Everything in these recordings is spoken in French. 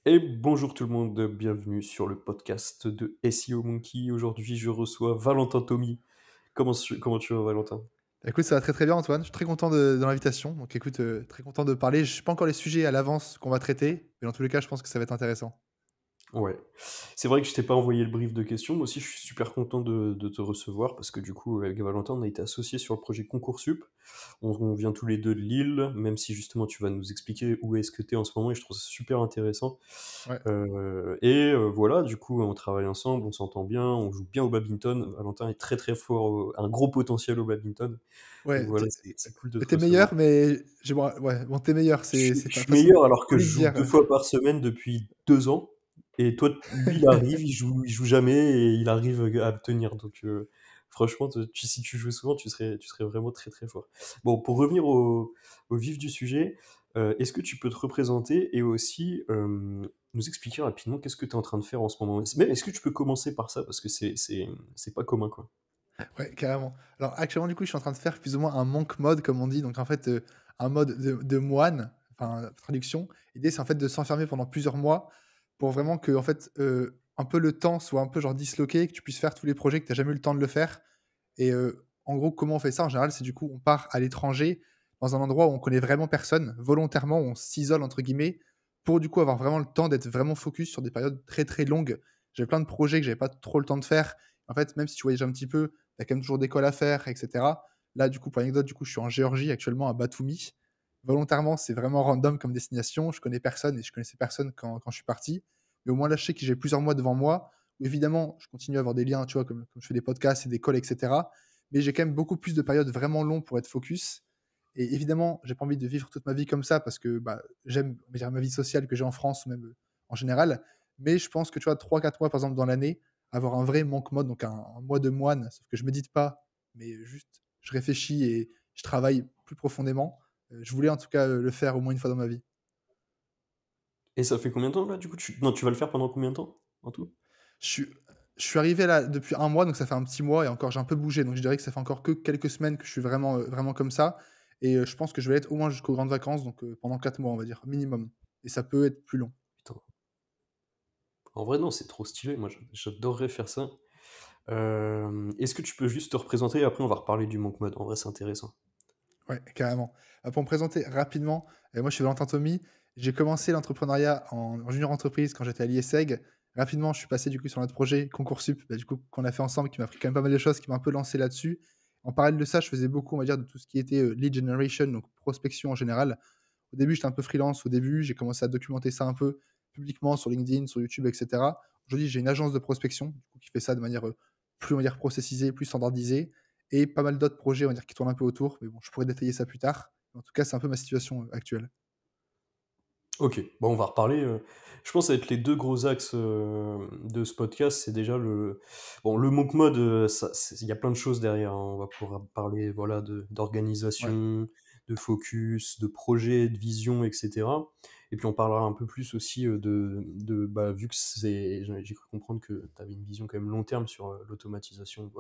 Et bonjour tout le monde, bienvenue sur le podcast de SEO Monkey. Aujourd'hui, je reçois Valentin Tommy. Comment tu vas, Valentin? Écoute, ça va très, très bien Antoine. Je suis très content de l'invitation. Donc écoute, très content de parler. Je sais pas encore les sujets à l'avance qu'on va traiter, mais dans tous les cas, je pense que ça va être intéressant. Ouais. C'est vrai que je t'ai pas envoyé le brief de questions. Moi aussi, je suis super content de te recevoir parce que du coup, avec Valentin, on a été associés sur le projet Concoursup. On vient tous les deux de Lille, même si justement tu vas nous expliquer où est-ce que tu es en ce moment et je trouve ça super intéressant. Ouais, Voilà, du coup, on travaille ensemble, on s'entend bien, on joue bien au badminton. Valentin est très très fort, un gros potentiel au badminton. Donc ouais, voilà, c'est cool de te tu recevoir. meilleur, mais j'ai ouais, bon, tu meilleur, c'est Je pas suis facile meilleur alors que poli je de joue dire, 2 fois par semaine depuis 2 ans et toi, lui, il arrive, il joue jamais et il arrive, à me tenir donc franchement, si tu jouais souvent, tu serais vraiment très, très fort. Bon, pour revenir au vif du sujet, est-ce que tu peux te représenter et aussi, nous expliquer rapidement qu'est-ce que tu es en train de faire en ce moment? Est-ce que tu peux commencer par ça? Parce que c'est pas commun, quoi. Ouais, carrément. Alors actuellement, du coup, je suis en train de faire plus ou moins un monk mode, comme on dit. Donc en fait, un mode de moine, enfin, traduction. L'idée, c'est en fait de s'enfermer pendant plusieurs mois pour vraiment que, en fait, un peu le temps soit un peu genre disloqué, que tu puisses faire tous les projets que tu as jamais eu le temps de le faire. Et en gros, comment on fait ça en général? C'est du coup, on part à l'étranger, dans un endroit où on connaît vraiment personne, volontairement, on «s'isole» entre guillemets, pour du coup avoir vraiment le temps d'être vraiment focus sur des périodes très, très longues. J'avais plein de projets que j'avais pas trop le temps de faire. En fait, même si tu voyages un petit peu, tu as quand même toujours d'école à faire et cetera. Là, du coup, pour l'anecdote, du coup, je suis en Géorgie actuellement, à Batumi. Volontairement, c'est vraiment random comme destination. Je connais personne et je connaissais personne quand je suis parti. Mais au moins là, je sais que j'ai plusieurs mois devant moi où évidemment, je continue à avoir des liens, tu vois, comme je fais des podcasts et des calls et cetera. Mais j'ai quand même beaucoup plus de périodes vraiment longues pour être focus. Et évidemment, j'ai pas envie de vivre toute ma vie comme ça parce que, bah, j'aime, on va dire, ma vie sociale que j'ai en France ou même, en général. Mais je pense que, tu vois, 3 4 mois, par exemple, dans l'année, avoir un vrai monk mode, donc un mois de moine, sauf que je médite pas, mais juste je réfléchis et je travaille plus profondément. Je voulais en tout cas, le faire au moins une fois dans ma vie. Et ça fait combien de temps là, du coup? Non, tu vas le faire pendant combien de temps, en tout? Je suis je suis arrivé là depuis un mois, donc ça fait un petit mois et encore j'ai un peu bougé, donc je dirais que ça fait encore que quelques semaines que je suis vraiment, vraiment comme ça et je pense que je vais être au moins jusqu'aux grandes vacances, donc pendant 4 mois, on va dire, minimum et ça peut être plus long. Putain. En vrai, non, c'est trop stylé. Moi, j'adorerais faire ça. Est-ce que tu peux juste te représenter et après on va reparler du monk mode? En vrai, c'est intéressant. Ouais, carrément. Pour me présenter rapidement, moi je suis Valentin Tommy. J'ai commencé l'entrepreneuriat en junior entreprise quand j'étais à l'IESEG. Rapidement, je suis passé du coup sur notre projet Concoursup, bah, du coup qu'on a fait ensemble, qui m'a appris quand même pas mal de choses, qui m'a un peu lancé là-dessus. En parallèle de ça, je faisais beaucoup, on va dire, de tout ce qui était, lead generation, donc prospection en général. Au début, j'étais un peu freelance au début, j'ai commencé à documenter ça un peu publiquement sur LinkedIn, sur YouTube et cetera. Aujourd'hui, j'ai une agence de prospection, du coup, qui fait ça de manière, plus, on va dire, processisée, plus standardisée et pas mal d'autres projets, on va dire, qui tournent un peu autour, mais bon, je pourrais détailler ça plus tard. En tout cas, c'est un peu ma situation, actuelle. OK, bon, on va reparler, je pense avec les 2 gros axes, de ce podcast, c'est déjà le monk mode, ça il y a plein de choses derrière, hein. On va pouvoir parler, voilà, Ouais. d'organisation, de focus, de projet, de vision et cetera et puis on parlera un peu plus aussi, bah, vu que j'ai cru comprendre que tu avais une vision quand même long terme sur, l'automatisation,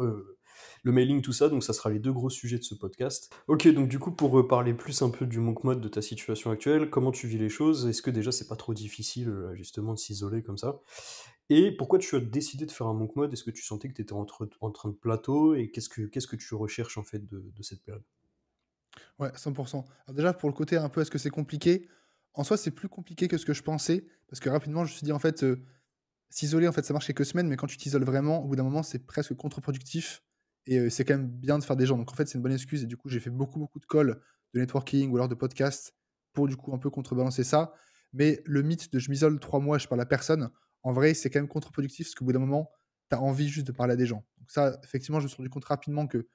le mailing, tout ça, donc ça sera les 2 gros sujets de ce podcast. OK, donc du coup, pour, parler plus un peu du monk mode, de ta situation actuelle, comment tu vis les choses? Est-ce que déjà c'est pas trop difficile, justement de s'isoler comme ça? Et pourquoi tu as décidé de faire un monk mode? Est-ce que tu sentais que tu étais en train de plateau et qu'est-ce que tu recherches en fait de cette période? Ouais, 100. Alors déjà, pour le côté un peu est-ce que c'est compliqué? En soi, c'est plus compliqué que ce que je pensais, parce que rapidement, je me suis dit, en fait, s'isoler, en fait, ça marche quelques semaines, mais quand tu t'isoles vraiment, au bout d'un moment, c'est presque contre-productif et c'est quand même bien de faire des gens. Donc en fait, c'est une bonne excuse et du coup, j'ai fait beaucoup, beaucoup de calls, de networking ou alors de podcasts pour du coup un peu contrebalancer ça. Mais le mythe de je m'isole 3 mois, je parle à personne, en vrai, c'est quand même contre-productif parce qu'au bout d'un moment, tu as envie juste de parler à des gens. Donc ça, effectivement, je me suis rendu compte rapidement que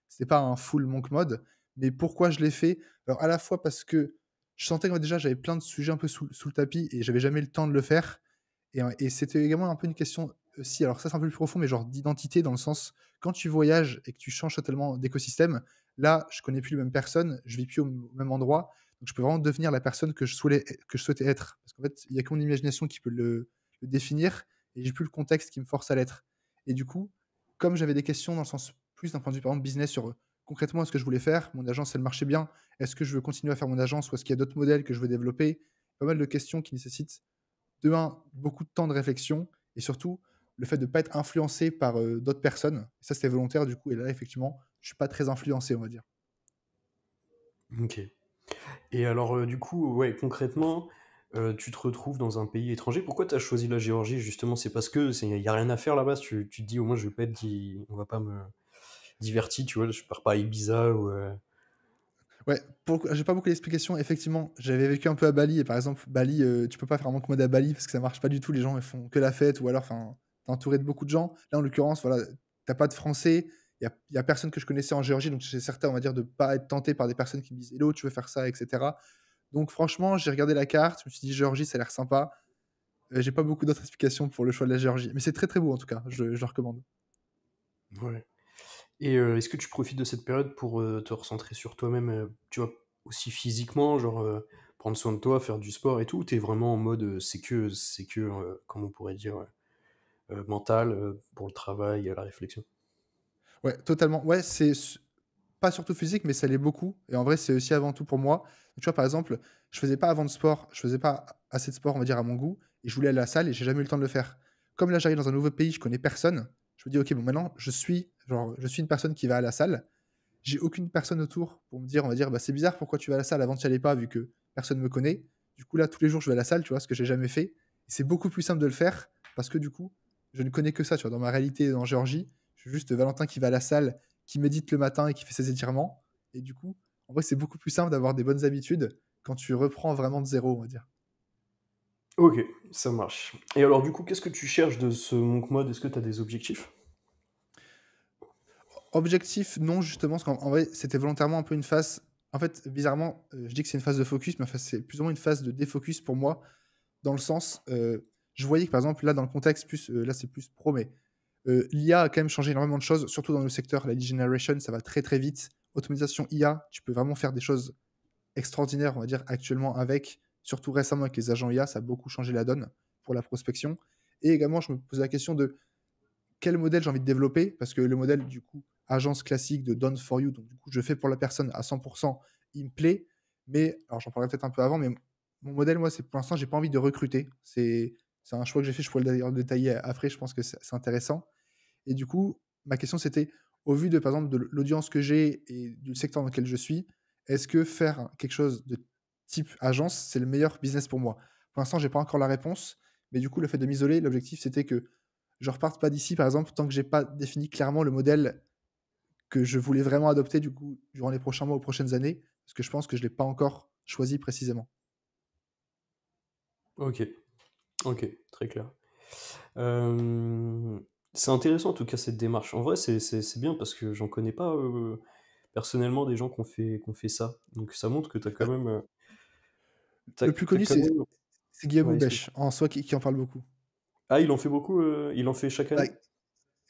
c'est pas un full monk mode. Mais pourquoi je l'ai fait? Alors à la fois parce que je sentais que moi déjà, j'avais plein de sujets un peu sous le tapis et j'avais jamais le temps de le faire et c'était également un peu une question aussi, alors ça c'est un peu plus profond, mais genre d'identité dans le sens, quand tu voyages et que tu changes totalement d'écosystème, là, je connais plus les mêmes personnes, je vis plus au même endroit, donc je peux vraiment devenir la personne que je souhaitais être. Parce qu'en fait, il y a que mon imagination qui peut le définir et j'ai plus le contexte qui me force à l'être. Et du coup, comme j'avais des questions dans le sens plus d'un point de vue, par exemple, business sur, concrètement, ce que je voulais faire, mon agence, elle marchait bien, est-ce que je veux continuer à faire mon agence ou est-ce qu'il y a d'autres modèles que je veux développer? Pas mal de questions qui nécessitent de un beaucoup de temps de réflexion et surtout le fait de pas être influencé par, d'autres personnes. Ça, c'était volontaire du coup et là, effectivement, je suis pas très influencé, on va dire. OK. Et alors, du coup, ouais, concrètement, tu te retrouves dans un pays étranger. Pourquoi tu as choisi la Géorgie, justement? C'est parce que c'est il y a rien à faire là-bas? Tu te dis: «Au moins, je vais pas être di on va pas me diverti», tu vois? Je pars pas à Ibiza ou Ouais, pour le coup, j'ai pas beaucoup d'explications. Effectivement, j'avais vécu un peu à Bali et par exemple, Bali, tu peux pas faire un monk mode à Bali parce que ça marche pas du tout. Les gens, ils font que la fête ou alors enfin, tu entouré de beaucoup de gens. Là, en l'occurrence, voilà, t'as pas de Français, il y a personne que je connaissais en Géorgie, donc j'étais certain, on va dire, de pas être tenté par des personnes qui me disent: «Hello, tu veux faire ça?» et cetera. Donc franchement, j'ai regardé la carte, je me suis dit: «Géorgie, ça a l'air sympa». J'ai pas beaucoup d'autres explications pour le choix de la Géorgie, mais c'est très, très beau en tout cas, je le recommande. ouais. Et est-ce que tu profites de cette période pour, te recentrer sur toi-même, tu vois, aussi physiquement, genre, prendre soin de toi, faire du sport et tout? Ou tu vraiment en mode, c'est que, comment on pourrait dire, mental, pour le travail, la réflexion? Ouais, totalement. Ouais, pas surtout physique, mais ça l'est beaucoup et en vrai, c'est aussi avant tout pour moi. Tu vois, par exemple, je faisais pas avant de sport, je faisais pas assez de sport, on va dire, à mon goût et je voulais aller à la salle et j'ai jamais eu le temps de le faire. Comme là, j'arrive dans un nouveau pays, je connais personne, je me dis: «OK, bon, maintenant, je suis une personne qui va à la salle». J'ai aucune personne autour pour me dire, on va dire: «Bah, c'est bizarre, pourquoi tu vas à la salle? Avant, tu y allais pas vu que personne me connaît». Du coup, là, tous les jours, je vais à la salle, tu vois? Ce que j'ai jamais fait. Et c'est beaucoup plus simple de le faire parce que du coup, je ne connais que ça, tu vois? Dans ma réalité en Géorgie, je suis juste Valentin qui va à la salle, qui médite le matin et qui fait ses étirements et du coup, en vrai, c'est beaucoup plus simple d'avoir des bonnes habitudes quand tu reprends vraiment de zéro, on va dire. OK, ça marche. Et alors du coup, qu'est-ce que tu cherches de ce monk mode? Est-ce que tu as des objectifs? Objectif, non, justement, parce qu'en vrai, c'était volontairement un peu une phase en fait, bizarrement, je dis que c'est une phase de focus, mais en fait, c'est plus ou moins une phase de défocus pour moi. Dans le sens, je voyais que par exemple, là, dans le contexte plus, là, c'est plus pro, mais, l'IA a quand même changé énormément de choses, surtout dans le secteur, la lead generation, ça va très, très vite. Automatisation IA, tu peux vraiment faire des choses extraordinaires, on va dire, actuellement avec. Surtout récemment avec les agents IA, ça a beaucoup changé la donne pour la prospection et également, je me posais la question de quel modèle j'ai envie de développer parce que le modèle, du coup, agence classique de done for you, donc du coup, je fais pour la personne à 100, il me plaît. Mais alors j'en parlerai peut-être un peu avant, mais mon modèle, moi, c'est pour l'instant, j'ai pas envie de recruter. C'est un choix que j'ai fait, je pourrais d'ailleurs le détailler après, je pense que c'est intéressant. Et du coup, ma question, c'était, au vu de, par exemple, de l'audience que j'ai et du secteur dans lequel je suis, est-ce que faire quelque chose de type agence, c'est le meilleur business pour moi? Pour l'instant, j'ai pas encore la réponse, mais du coup, le fait de m'isoler, l'objectif, c'était que je reparte pas d'ici, par exemple, tant que j'ai pas défini clairement le modèle que je voulais vraiment adopter, du coup, durant les prochains mois ou prochaines années, parce que je pense que je l'ai pas encore choisi précisément. OK, OK, très clair. Hem, c'est intéressant en tout cas cette démarche. En vrai, c'est bien parce que j'en connais pas, personnellement des gens qui ont fait ça. Donc ça montre que tu as quand Bah, même, le plus connu, quand même c'est Guillaume ouais, excuse. Houbèche, en soi, qui en parle beaucoup. Ah, il en fait beaucoup, il en fait chaque Bah, année?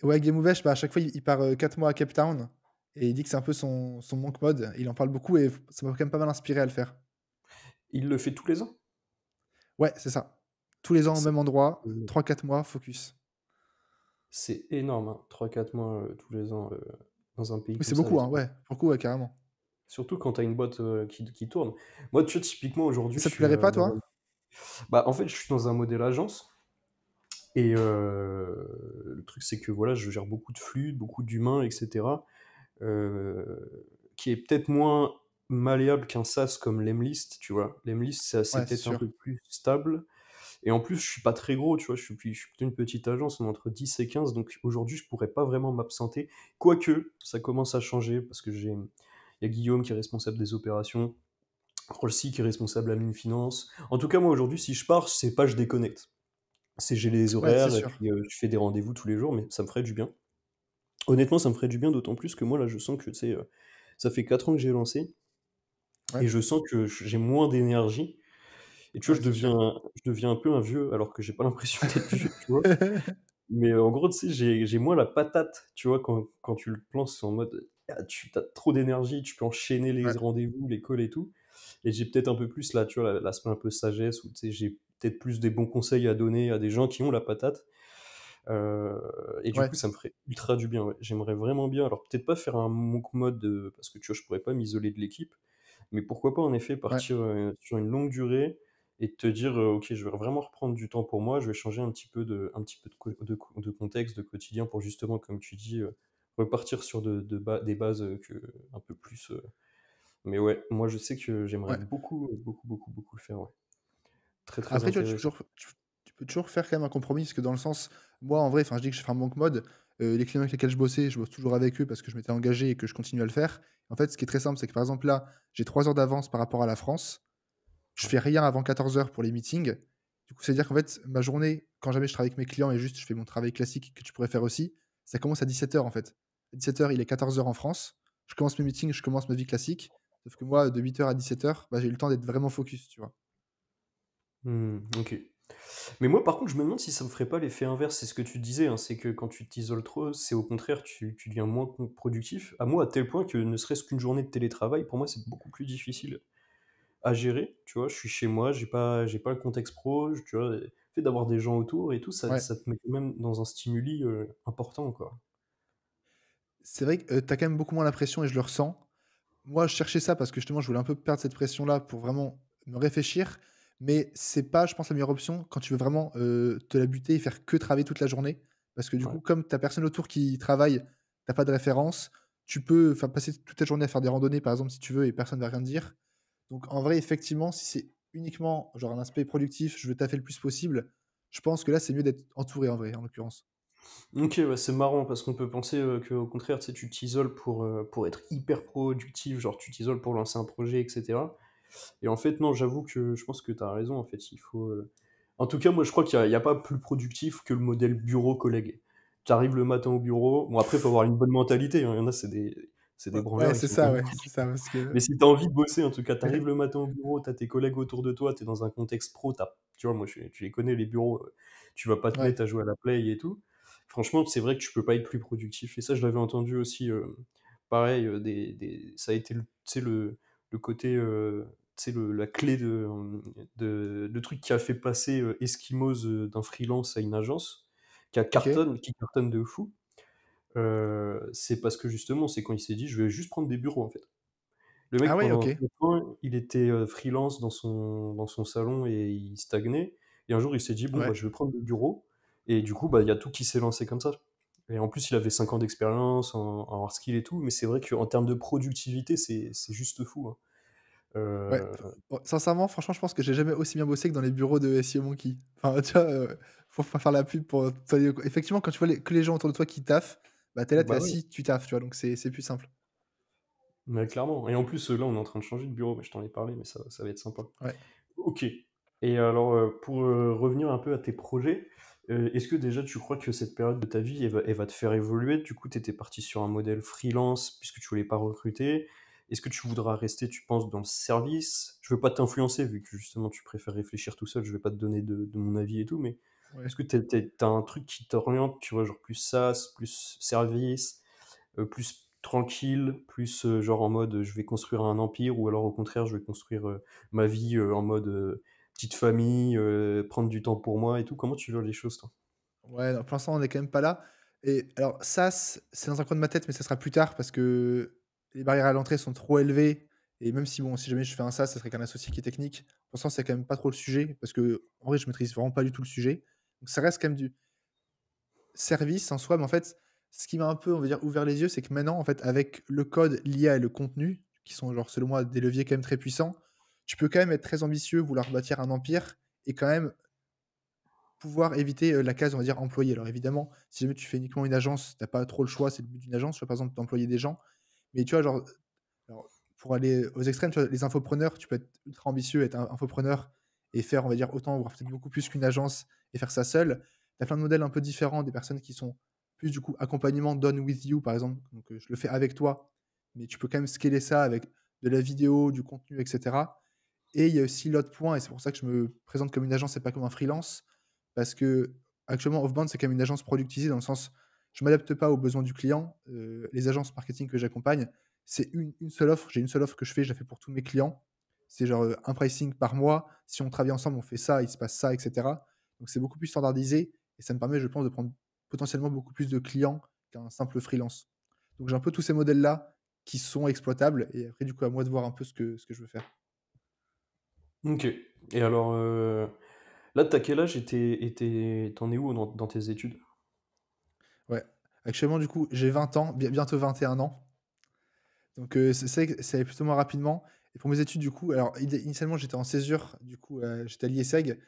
ouais, Guillaume Houbèche, bah, à chaque fois, il part, 4 mois à Cape Town et il dit que c'est un peu son monk mode. Il en parle beaucoup et ça m'a quand même pas mal inspiré à le faire. Il le fait tous les ans? Ouais, c'est ça. Tous les ans au C'est même endroit, énorme. 3-4 mois, focus. C'est énorme, hein, 3-4 mois, tous les ans, dans un pays Oui, comme c'est ça beaucoup, avec hein, ouais, pour le coup, ouais, carrément. surtout quand tu as une boîte, qui tourne. Moi, tu vois, typiquement Et aujourd'hui, je ça te suis, plairait pas, dans toi? un bah, en fait, je suis dans un modèle agence et le truc, c'est que, voilà, je gère beaucoup de flux, beaucoup d'humains et cetera, qui est peut-être moins malléable qu'un SaaS comme Lemlist, tu vois? Lemlist, c'est Ouais, c'est peut-être un peu sûr. plus stable et en plus, je suis pas très gros, tu vois? Je suis plutôt une petite agence, on est entre 10 et 15, donc aujourd'hui, je pourrais pas vraiment m'absenter. Quoique, ça commence à changer parce que il y a Guillaume qui est responsable des opérations, Rolsi qui est responsable admin finance. En tout cas, moi, aujourd'hui, si je pars, c'est pas je déconnecte. C'est j'ai les Ouais, c'est horaires et sûr. puis, je fais des rendez-vous tous les jours, mais ça me ferait du bien. Honnêtement, ça me ferait du bien, d'autant plus que moi, là, je sens que, tu sais, ça fait 4 ans que j'ai lancé Ouais, et je sens que j'ai moins d'énergie et tu vois, ouais, c'est sûr. je deviens un peu un vieux alors que j'ai pas l'impression d'être vieux, tu vois? Mais, en gros, tu sais, j'ai moins la patate, tu vois? Quand tu le lances en mode, tu as trop d'énergie, tu peux enchaîner les Ouais, rendez-vous, les calls et tout et j'ai peut-être un peu plus là, tu vois, l'aspect un peu sagesse où, tu sais, j'ai peut-être plus des bons conseils à donner à des gens qui ont la patate, heu et du ouais, coup, ça me ferait ultra du bien, ouais. J'aimerais vraiment bien alors peut-être pas faire un monk mode, parce que, tu vois, je pourrais pas m'isoler de l'équipe, mais pourquoi pas, en effet, ouais. partir, sur une longue durée, et de te dire, «OK, je vais vraiment reprendre du temps pour moi, je vais changer un petit peu de contexte, de quotidien pour justement, comme tu dis, repartir sur des bases, un peu plus, mais ouais, moi je sais que j'aimerais Ouais. beaucoup, beaucoup, beaucoup, beaucoup le faire, ouais. Très, très Après, tu vois, intéressant. tu peux toujours faire quand même un compromis, parce que dans le sens, moi, en vrai, enfin, je dis que je fais un monk mode, les clients avec lesquels je bosse toujours avec eux parce que je m'étais engagé et que je continue à le faire. En fait, ce qui est très simple, c'est que, par exemple, là, j'ai 3 heures d'avance par rapport à la France. Je Ouais. fais rien avant 14 heures pour les meetings. Du coup, c'est-à-dire qu'en fait, ma journée, quand jamais je travaille avec mes clients et juste je fais mon travail classique que tu pourrais faire aussi, ça commence à 17 heures en fait. À 17 heures, il est 14 heures en France. Je commence mes meetings, je commence ma vie classique. Sauf que moi, de 8 heures à 17 heures, bah, j'ai eu le temps d'être vraiment focus, tu vois? Mmh, OK. Mais moi, par contre, je me demande si ça me ferait pas l'effet inverse. C'est ce que tu disais, hein, c'est que quand tu t'isoles trop, c'est au contraire, tu deviens moins productif. À moi, à tel point que ne serait-ce qu'une journée de télétravail, pour moi, c'est beaucoup plus difficile à gérer, tu vois? Je suis chez moi, j'ai pas le contexte pro, tu vois? Le fait d'avoir des gens autour et tout, ça Ouais. ça te met quand même dans un stimuli, important, quoi. C'est vrai que, tu as quand même beaucoup moins la pression et je le ressens. Moi, je cherchais ça parce que justement, je voulais un peu perdre cette pression-là pour vraiment me réfléchir, mais c'est pas, je pense, la meilleure option quand tu veux vraiment, te la buter et faire que travailler toute la journée. Parce que du Ouais. coup, comme tu as personne autour qui travaille, tu pas de référence, tu peux enfin passer toute ta journée à faire des randonnées, par exemple, si tu veux et personne va rien te dire. Donc en vrai, effectivement, si c'est uniquement genre un aspect productif, je veux taffer le plus possible, je pense que là, c'est mieux d'être entouré en vrai, en l'occurrence. OK, ouais, c'est marrant parce qu'on peut penser, qu'au contraire, tu sais, tu t'isoles pour être hyper productif, genre tu t'isoles pour lancer un projet et cetera. Et en fait, non, j'avoue que je pense que tu as raison, en fait, il faut, en tout cas, moi, je crois qu'il y a pas plus productif que le modèle bureau-collègue. Tu arrives le matin au bureau, bon, après, il faut avoir une bonne mentalité, hein, il y en a, c'est des Ouais, branleurs, ils sont pas bons. c'est ça, parce que Mais si tu as envie de bosser, en tout cas, tu arrives le matin au bureau, tu as tes collègues autour de toi, tu es dans un contexte pro, tu vois, moi, tu les connais, les bureaux, tu vas pas te ouais, mettre à jouer à la Play et tout. Franchement, c'est vrai que tu peux pas être plus productif et ça, je l'avais entendu aussi, pareil, ça a été tu sais, le côté, tu sais, la clé le truc qui a fait passer, Eskimos, d'un freelance à une agence, OK. qui cartonne de fou, c'est parce que justement, c'est quand il s'est dit: «Je vais juste prendre des bureaux, en fait». Le Ah mec ouais, pendant OK. 5 ans, il était, freelance dans son salon et il stagnait et un jour il s'est dit: «Bon, bah, Ouais. je vais prendre le bureau» et du coup, bah, il y a tout qui s'est lancé comme ça et en plus, il avait 5 ans d'expérience en hard skill et tout, mais c'est vrai qu'en termes de productivité, c'est juste fou, hein. Ouais, Heu, bon, sincèrement, franchement, je pense que j'ai jamais aussi bien bossé que dans les bureaux de SEO Monkey. Enfin, tu vois, faut pas faire la pub pour effectivement, quand tu vois que les gens autour de toi qui taffent, bah, tu es là, tu es bah, ouais, assis, tu taffes, tu vois? Donc c'est plus simple. mais clairement et en plus, là, on est en train de changer de bureau, mais je t'en ai parlé, mais ça va être sympa. Ouais. OK et alors, pour, revenir un peu à tes projets, est-ce que déjà tu crois que cette période de ta vie, elle va te faire évoluer? Du coup, tu étais parti sur un modèle freelance puisque tu voulais pas recruter. Est-ce que tu voudras rester, tu penses, dans le service? Je veux pas t'influencer vu que justement tu préfères réfléchir tout seul, je vais pas te donner de mon avis et tout, mais Ouais. est-ce que tu un truc qui t'oriente, tu vois, genre plus SaaS, plus service, plus tranquille, plus, genre en mode, je vais construire un empire ou alors au contraire je vais construire, ma vie, en mode, petite famille, prendre du temps pour moi et tout? Comment tu vois les choses toi? Ouais, non, pour l'instant, on est quand même pas là et alors ça, c'est dans un coin de ma tête, mais ça sera plus tard parce que les barrières à l'entrée sont trop élevées et même si bon, si jamais je fais un SaaS, ça serait qu'un associé qui est technique. Pour l'instant, c'est quand même pas trop le sujet parce qu'en vrai, je maîtrise vraiment pas du tout le sujet. Donc ça reste quand même du service en soi, mais en fait, ce qui m'a un peu, on va dire, ouvert les yeux, c'est que maintenant, en fait, avec le code, l'IA et le contenu, qui sont genre, selon moi, des leviers quand même très puissants, tu peux quand même être très ambitieux, vouloir bâtir un empire et quand même pouvoir éviter, la case, on va dire, employé. Alors évidemment, si jamais tu fais uniquement une agence, tu as pas trop le choix, c'est le but d'une agence, tu vois, par exemple, d'employer des gens. Mais tu vois, genre, alors pour aller aux extrêmes, tu vois, les infopreneurs, tu peux être ultra ambitieux, être un infopreneur et faire, on va dire, autant, voire peut-être beaucoup plus qu'une agence et faire ça seul. Tu as plein de modèles un peu différents, des personnes qui sont plus, du coup, accompagnement done with you, par exemple. Donc, je le fais avec toi, mais tu peux quand même scaler ça avec de la vidéo, du contenu et cetera. Et il y a aussi l'autre point et c'est pour ça que je me présente comme une agence et pas comme un freelance, parce qu'actuellement Offbound, c'est quand même une agence productisée dans le sens, je m'adapte pas aux besoins du client. Les agences marketing que j'accompagne, c'est une seule offre. J'ai une seule offre que je fais pour tous mes clients. C'est genre, un pricing par mois. Si on travaille ensemble, on fait ça, il se passe ça et cetera. Donc c'est beaucoup plus standardisé et ça me permet, je pense, de prendre potentiellement beaucoup plus de clients qu'un simple freelance. Donc j'ai un peu tous ces modèles-là qui sont exploitables et après du coup à moi de voir un peu ce que je veux faire. OK. Et alors, là, tu quel âge et tu es où dans tes études? Ouais. Actuellement, du coup, j'ai 20 ans, bientôt 21 ans. Donc, c'est vrai que ça allait plutôt moins rapidement et pour mes études, du coup, alors initialement, j'étais en césure, du coup, j'étais à l'IESEG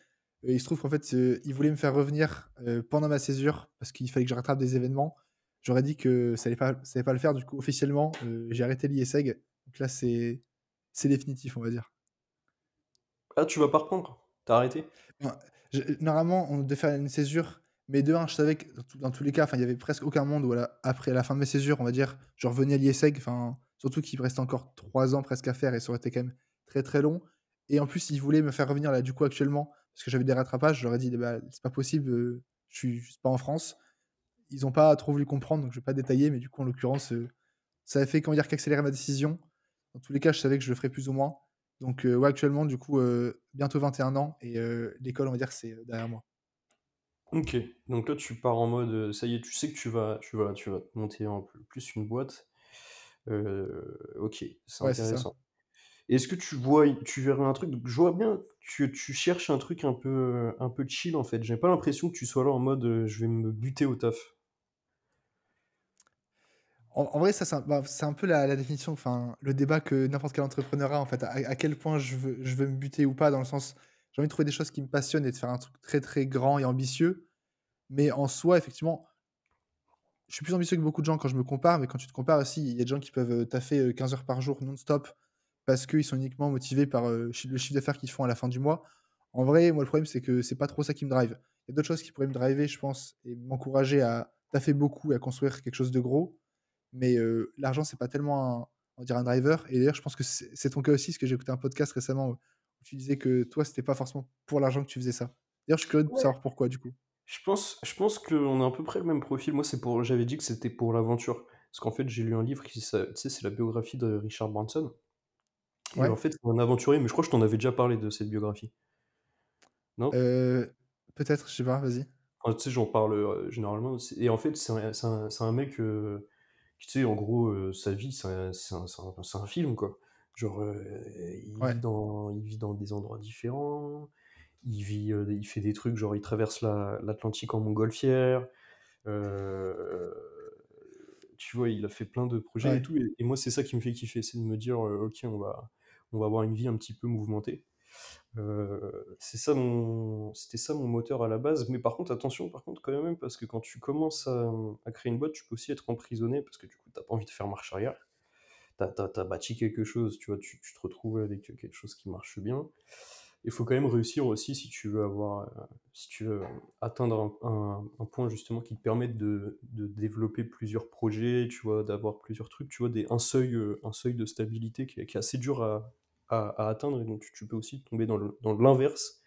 et il se trouve qu'en fait, ils voulaient me faire revenir, pendant ma césure parce qu'il fallait que je rattrape des événements. J'aurais dit que ça allait pas le faire, du coup, officiellement, j'ai arrêté l'IESEG. Donc là, c'est définitif, on va dire. Ah, tu vas pas reprendre? Tu as arrêté? Enfin, normalement, on devait faire une césure, mais de un, je savais que dans tous les cas, enfin, il y avait presque aucun monde où après la fin de mes césures, on va dire, je revenais à l'IESEG, enfin, surtout qu'il me restait encore 3 ans presque à faire et ça aurait été quand même très, très long et en plus, ils voulaient me faire revenir là, du coup, actuellement, parce que j'avais des rattrapages. Je leur ai dit: «Bah, c'est pas possible, je suis juste pas en France». Ils ont pas trop voulu comprendre, donc je vais pas détailler, mais du coup, en l'occurrence, ça a fait, comment dire, qu'accélérer ma décision. Dans tous les cas, je savais que je le ferais plus ou moins. Donc, ouais, actuellement, du coup, bientôt 21 ans et l'école, on va dire, c'est, derrière moi. OK, donc là, tu pars en mode, ça y est, tu sais que tu vas te monter en plus une boîte. OK, c'est Ouais, c'est ça. intéressant. Est-ce que tu verrais un truc, donc je vois bien que tu cherches un truc un peu chill, en fait. J'ai pas l'impression que tu sois là en mode, «Je vais me buter au taf». En vrai, ça, c'est un peu la définition, enfin, le débat que n'importe quel entrepreneur a, en fait. À quel point je veux me buter ou pas, dans le sens, j'ai envie de trouver des choses qui me passionnent et de faire un truc très, très grand et ambitieux. Mais en soi, effectivement, je suis plus ambitieux que beaucoup de gens quand je me compare, mais quand tu te compares aussi, il y a des gens qui peuvent, taffer, 15 heures par jour non-stop parce qu'ils sont uniquement motivés par, le chiffre d'affaires qu'ils font à la fin du mois. En vrai, moi, le problème, c'est que c'est pas trop ça qui me drive. Il y a d'autres choses qui pourraient me driver, je pense, et m'encourager à taffer beaucoup et à construire quelque chose de gros. Mais, l'argent, c'est pas tellement on va dire un driver et d'ailleurs, je pense que c'est ton cas aussi, parce que j'ai écouté un podcast récemment où tu disais que toi, c'était pas forcément pour l'argent que tu faisais ça. D'ailleurs, je suis curieux de Ouais. savoir pourquoi, du coup? Je pense qu'on a à peu près le même profil. Moi, j'avais dit que c'était pour l'aventure. Parce qu'en fait, j'ai lu un livre tu sais, c'est la biographie de Richard Branson et en Ouais? fait, c'est un aventurier, mais je crois que je t'en avais déjà parlé de cette biographie, non? Heu, peut-être, je sais pas, vas-y. Enfin, tu sais, j'en parle, généralement, et en fait, c'est un mec, tu sais, en gros, sa vie, c'est un film, quoi. Genre, Ouais, il vit dans des endroits différents, il fait des trucs, genre il traverse l'Atlantique en montgolfière, heu, tu vois? Il a fait plein de projets et ouais, tout, et moi, c'est ça qui me fait kiffer, c'est de me dire, «OK, on va avoir une vie un petit peu mouvementée». C'était ça mon moteur à la base, mais par contre, attention, par contre, quand même, parce que quand tu commences à créer une boîte, tu peux aussi être emprisonné parce que du coup, tu as pas envie de faire marche arrière. Tu as bâti quelque chose, tu vois? Tu te retrouves avec quelque chose qui marche bien. Il faut quand même réussir aussi si tu veux atteindre un point justement qui te permette de développer plusieurs projets, tu vois? D'avoir plusieurs trucs, tu vois? Un seuil de stabilité qui est assez dur à atteindre, et donc tu peux aussi tomber dans l'inverse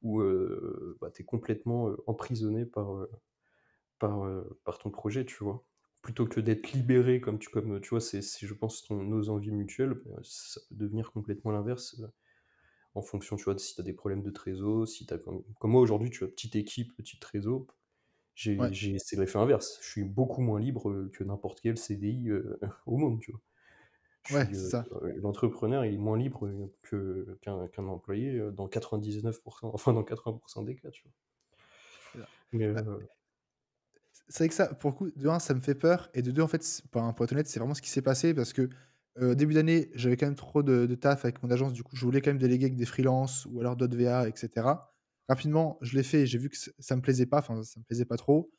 où, bah, tu es complètement, emprisonné par ton projet, tu vois? Plutôt que d'être libéré comme tu vois, c'est je pense nos envies mutuelles, ça peut devenir complètement l'inverse, en fonction, tu vois, de si tu as des problèmes de trésor, si tu as comme moi aujourd'hui, tu vois, petite équipe, petite trésor, ouais, c'est l'effet inverse. Je suis beaucoup moins libre, que n'importe quel CDI, au monde, tu vois? ouais, c'est ça. L'entrepreneur, il est moins libre, qu'un employé, dans 99, enfin dans 80 des cas, tu vois? C'est ça. Mais, Bah, c'est vrai que ça, pour le coup, de un, ça me fait peur et de 2, en fait, pour être honnête, c'est vraiment ce qui s'est passé parce que, début d'année, j'avais quand même trop de taf avec mon agence. Du coup, je voulais quand même déléguer avec des freelances ou alors d'autres VA et cetera. Rapidement, je l'ai fait et j'ai vu que ça me plaisait pas, enfin, ça me plaisait pas trop.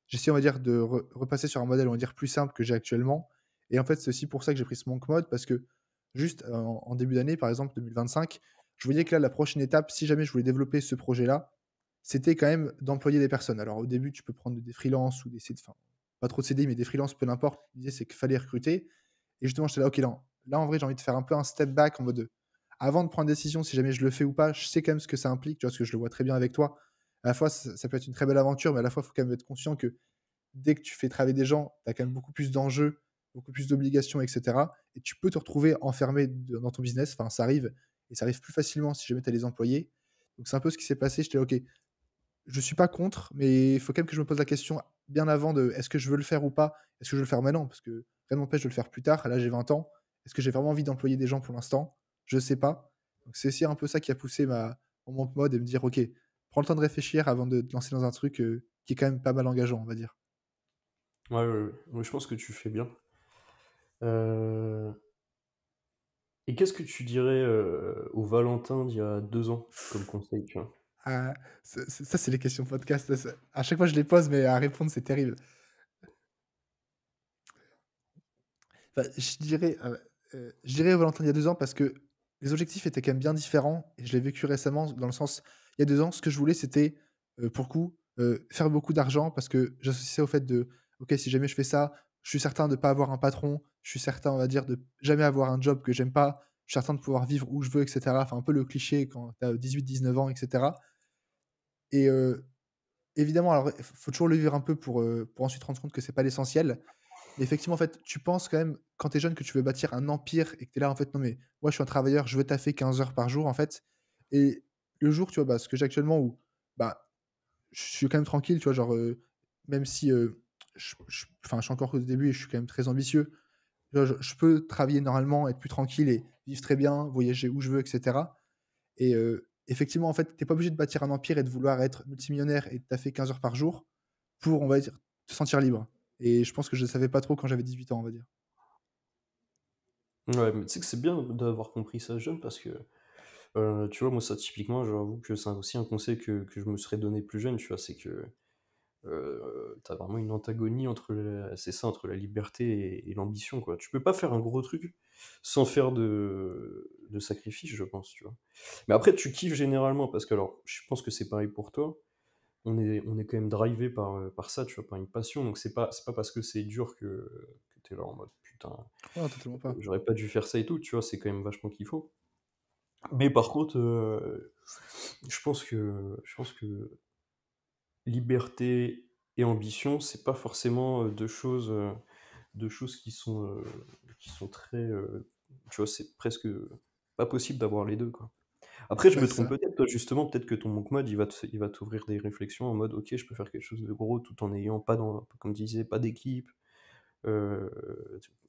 J'ai essayé, on va dire, de repasser sur un modèle, on va dire, plus simple que j'ai actuellement et en fait, c'est aussi pour ça que j'ai pris ce monk mode parce que juste, en début d'année, par exemple 2025, je voyais que là, la prochaine étape, si jamais je voulais développer ce projet-là, c'était quand même d'employer des personnes. Alors au début, tu peux prendre des freelances ou des CD, enfin, pas trop de CDI, mais des freelances, peu n'importe. L'idée, c'est qu'il fallait recruter et justement, j'étais là: «OK, non, là, en vrai, j'ai envie de faire un peu un step back en mode, avant de prendre une décision, si jamais je le fais ou pas, je sais quand même ce que ça implique», tu vois? Parce que je le vois très bien avec toi. À la fois, ça peut être une très belle aventure, mais à la fois, il faut quand même être conscient que dès que tu fais travailler des gens, tu as quand même beaucoup plus d'enjeux, beaucoup plus d'obligations et cetera et tu peux te retrouver enfermé dans ton business. Enfin, ça arrive et ça arrive plus facilement si jamais tu as les employés. Donc c'est un peu ce qui s'est passé. J'étais là: «OK, je suis pas contre, mais il faut quand même que je me pose la question bien avant de: «Est-ce que je veux le faire ou pas? Est-ce que je veux le faire maintenant?» parce que rien ne m'empêche de le faire plus tard. Là, j'ai 20 ans. Est-ce que j'ai vraiment envie d'employer des gens pour l'instant? Je sais pas. Donc c'est aussi un peu ça qui a poussé mon monk mode et me dire: «OK, prends le temps de réfléchir avant de te lancer dans un truc, qui est quand même pas mal engageant», on va dire. Ouais, ouais, ouais. Ouais, je pense que tu fais bien. Euh, Et qu'est-ce que tu dirais au Valentin d'il y a 2 ans comme conseil, tu vois? Ah, ça, c'est les questions podcast, ça à chaque fois je les pose, mais à répondre, c'est terrible. Enfin, je dirais Valentin il y a 2 ans parce que les objectifs étaient quand même bien différents et je l'ai vécu récemment dans le sens, il y a 2 ans, ce que je voulais, c'était, pour le coup, faire beaucoup d'argent parce que j'associais au fait de: «OK, si jamais je fais ça, je suis certain de ne pas avoir un patron, je suis certain, on va dire, de jamais avoir un job que j'aime pas, je suis certain de pouvoir vivre où je veux» et cetera. Enfin, un peu le cliché quand tu as 18-19 ans et cetera et évidemment, alors, faut toujours le vivre un peu pour ensuite rendre compte que c'est pas l'essentiel. Mais effectivement, en fait, tu penses quand même, quand tu es jeune, que tu veux bâtir un empire et que tu es là, en fait: «Non, mais moi, je suis un travailleur, je veux taffer 15 heures par jour», en fait et le jour, tu vois, bah, ce que j'ai actuellement où, bah, je suis quand même tranquille, tu vois? Genre, même si, enfin, je suis encore au début et je suis quand même très ambitieux. Tu vois, je peux travailler normalement, être plus tranquille et vivre très bien, voyager où je veux et cetera et effectivement, en fait, tu es pas obligé de bâtir un empire et de vouloir être multimillionnaire et de taffer 15 heures par jour pour, on va dire, te sentir libre et je pense que je ne savais pas trop quand j'avais 18 ans, on va dire. Ouais, mais tu sais que c'est bien d'avoir compris ça jeune parce que, tu vois, moi, ça, typiquement, j'avoue que c'est aussi un conseil que je me serais donné plus jeune, tu vois? C'est que, tu vraiment une antagonie entre entre la liberté et l'ambition, quoi. Tu peux pas faire un gros truc sans faire de sacrifices, je pense, tu vois? Mais après, tu kiffes généralement parce que alors, je pense que c'est pareil pour toi. On est quand même drivé par ça, tu vois? Par une passion, donc c'est pas parce que c'est dur que tu es là en mode: «Putain, Ouais, non, totalement pas. j'aurais pas dû faire ça et tout», tu vois? C'est quand même vachement kiffant. Mais par contre, je pense que liberté et ambition, c'est pas forcément, 2 choses qui sont très, tu vois? C'est presque, pas possible d'avoir les 2 quoi. Après, je Ouais, me c'est trompe ça. peut-être, toi, justement, peut-être que ton monk mode, il va t'ouvrir des réflexions en mode: «OK, je peux faire quelque chose de gros tout en ayant pas dans comme tu disais, pas d'équipe»,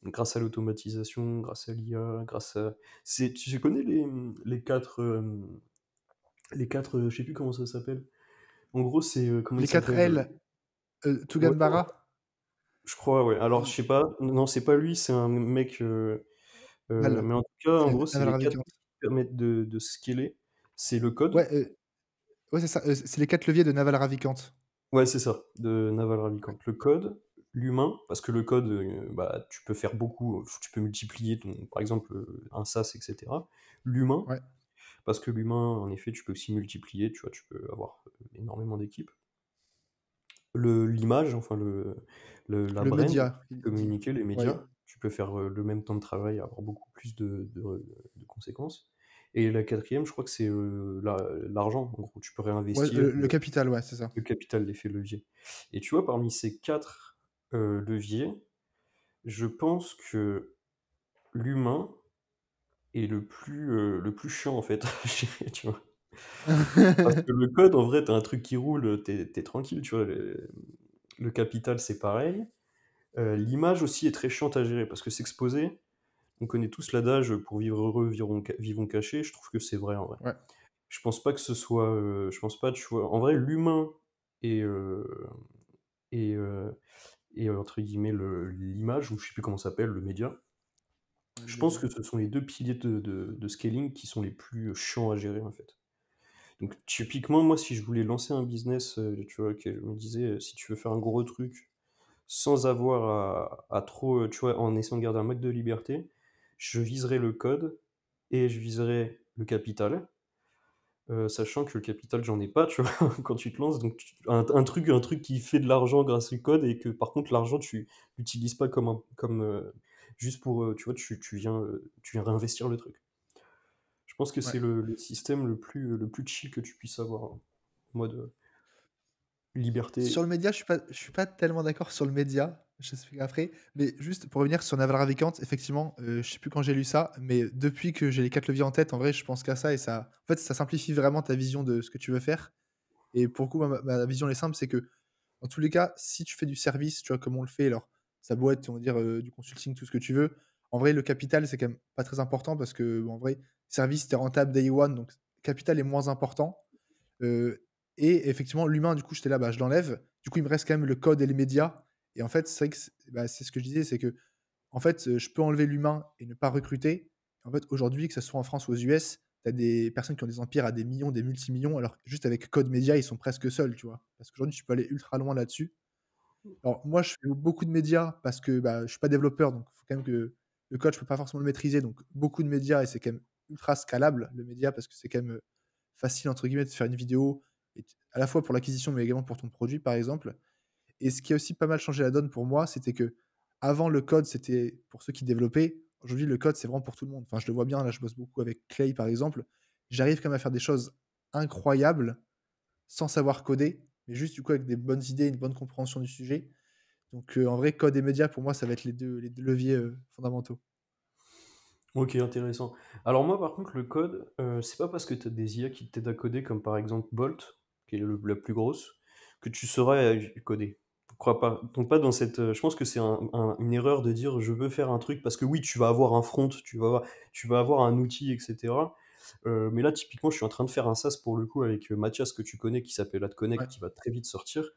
grâce à l'automatisation, grâce à l'IA, grâce à tu connais les 4 je sais plus comment ça s'appelle. En gros, c'est, comment il Les 4 s'appelle? L, Ouais, Tugan Bara? je crois, ouais. Alors, je Ou sais pas, non, c'est pas lui, c'est un mec, Val? mais en tout cas, en C'est gros, c'est Naval les 4 Ravikant. trucs qui permettent de scaler. C'est le code. Ouais, ouais, c'est ça, c'est les 4 leviers de Naval Ravikant. Ouais, c'est ça, de Naval Ravikant. Le code, l'humain, parce que le code, bah, tu peux faire beaucoup, tu peux multiplier ton par exemple, un sas et cetera. L'humain, Ouais. parce que l'humain, en effet, tu peux aussi multiplier, tu vois? Tu peux avoir, énormément d'équipes. L'image, enfin la Le brand, média, il dit. communiquer, les Ouais. médias, tu peux faire, le même temps de travail, avoir beaucoup plus de conséquences et la quatrième, je crois que c'est, l'argent. En gros, tu peux Ouais, réinvestir, le capital, ouais, c'est ça. le capital, l'effet levier et tu vois, parmi ces 4 leviers, je pense que l'humain est le plus chiant, en fait, à gérer, tu vois? Parce que le code, en vrai, tu as un truc qui roule, tu es tranquille, tu vois? Le capital, c'est pareil. L'image aussi est très chiante à gérer parce que s'exposer, on connaît tous l'adage, «Pour vivre heureux, vivons cachés», je trouve que c'est vrai, en vrai. Ouais. Je pense pas que ce soit, je pense pas, tu vois? En vrai, l'humain et et heu entre guillemets l'image ou je sais plus comment ça s'appelle, le média, Ouais, le je pense média. que ce sont les 2 piliers de scaling qui sont les plus, chiants à gérer, en fait. Donc typiquement, moi, si je voulais lancer un business, tu vois, que je me disais, si tu veux faire un gros truc sans avoir à trop, tu vois, en essayant de garder un max de liberté, je viserais le code et je viserais le capital, sachant que le capital, j'en ai pas, tu vois? Quand tu te lances, donc un truc qui fait de l'argent grâce au code et que par contre l'argent tu l'utilises pas juste pour, tu vois, tu viens réinvestir le truc. Je pense que Ouais. c'est le système le plus chill que tu puisses avoir, en mode, Sur liberté. le média, je suis pas tellement d'accord sur le média, je t'expliquerai après, mais juste pour revenir sur Naval Ravikant, effectivement, je sais plus quand j'ai lu ça, mais depuis que j'ai les 4 leviers en tête, en vrai, je pense qu'à ça et ça en fait, ça simplifie vraiment ta vision de ce que tu veux faire et pour le coup, ma vision elle est simple, c'est que dans tous les cas, si tu fais du service, tu vois, comme on le fait, alors ça doit être, on va dire, du consulting, tout ce que tu veux. En vrai, le capital, c'est quand même pas très important parce que, en vrai, service, tu rentable day one, donc capital est moins important. Heu et effectivement, l'humain, du coup, j'étais là, bah, je l'enlève. Du coup, il me reste quand même le code et les médias et en fait, c'est vrai que c'est ce que je disais, c'est que en fait, je peux enlever l'humain et ne pas recruter. En fait, aujourd'hui, que ça soit en France ou aux US, tu as des personnes qui ont des empires à des millions, des multimillions, alors que juste avec code média, ils sont presque seuls, tu vois? Parce qu'aujourd'hui, tu peux aller ultra loin là-dessus. Alors moi, je fais beaucoup de médias parce que, bah, je suis pas développeur, donc il faut quand même que le code, je peux pas forcément le maîtriser, donc beaucoup de médias et c'est quand même ultra scalable, le média, parce que c'est quand même, «facile» entre guillemets de faire une vidéo et t à la fois pour l'acquisition, mais également pour ton produit, par exemple. Et ce qui a aussi pas mal changé la donne pour moi, c'était que avant le code, c'était pour ceux qui développaient. Aujourd'hui, le code, c'est vraiment pour tout le monde. Enfin, je le vois bien, là, je bosse beaucoup avec Clay, par exemple. J'arrive quand même à faire des choses incroyables sans savoir coder, mais juste, du coup, avec des bonnes idées, une bonne compréhension du sujet. Donc, en vrai, code et médias, pour moi, ça va être les deux leviers, fondamentaux. OK, intéressant. Alors moi, par contre, le code, c'est pas parce que tu as des IA qui t'aident à coder, comme par exemple Bolt, qui est le la plus grosse, que tu sauras, coder. Crois pas. Tombe pas dans cette, je pense que c'est une erreur de dire: «Je veux faire un truc», parce que oui, tu vas avoir un front, tu vas avoir un outil et cetera. Mais là, typiquement, je suis en train de faire un SaaS pour le coup avec, Mathias que tu connais, qui s'appelle Ouais, AdConnect, qui va très vite sortir,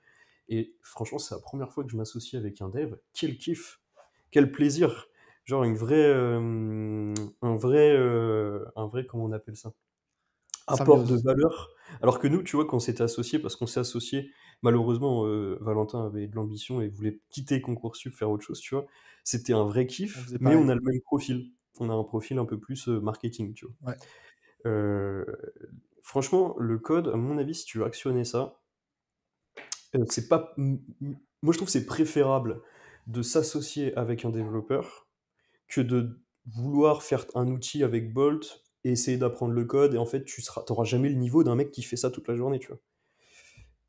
et franchement, c'est la première fois que je m'associe avec un dev. Quel kiff! Quel plaisir! Genre une vraie, un vrai, comment on appelle ça? Apport de symbiose. valeur. Alors que nous, tu vois, quand on s'était associés, parce qu'on s'est associés, malheureusement, Valentin avait de l'ambition et voulait quitter Concoursup, faire autre chose, tu vois? C'était un vrai On kiff, faisait mais on pareil. a le même profil. On a un profil un peu plus, marketing, tu vois? Ouais, Heu, Franchement, le code, à mon avis, si tu veux actionner ça, c'est pas moi, je trouve que c'est préférable de s'associer avec un développeur que de vouloir faire un outil avec Bolt et essayer d'apprendre le code, et en fait, tu auras jamais le niveau d'un mec qui fait ça toute la journée, tu vois?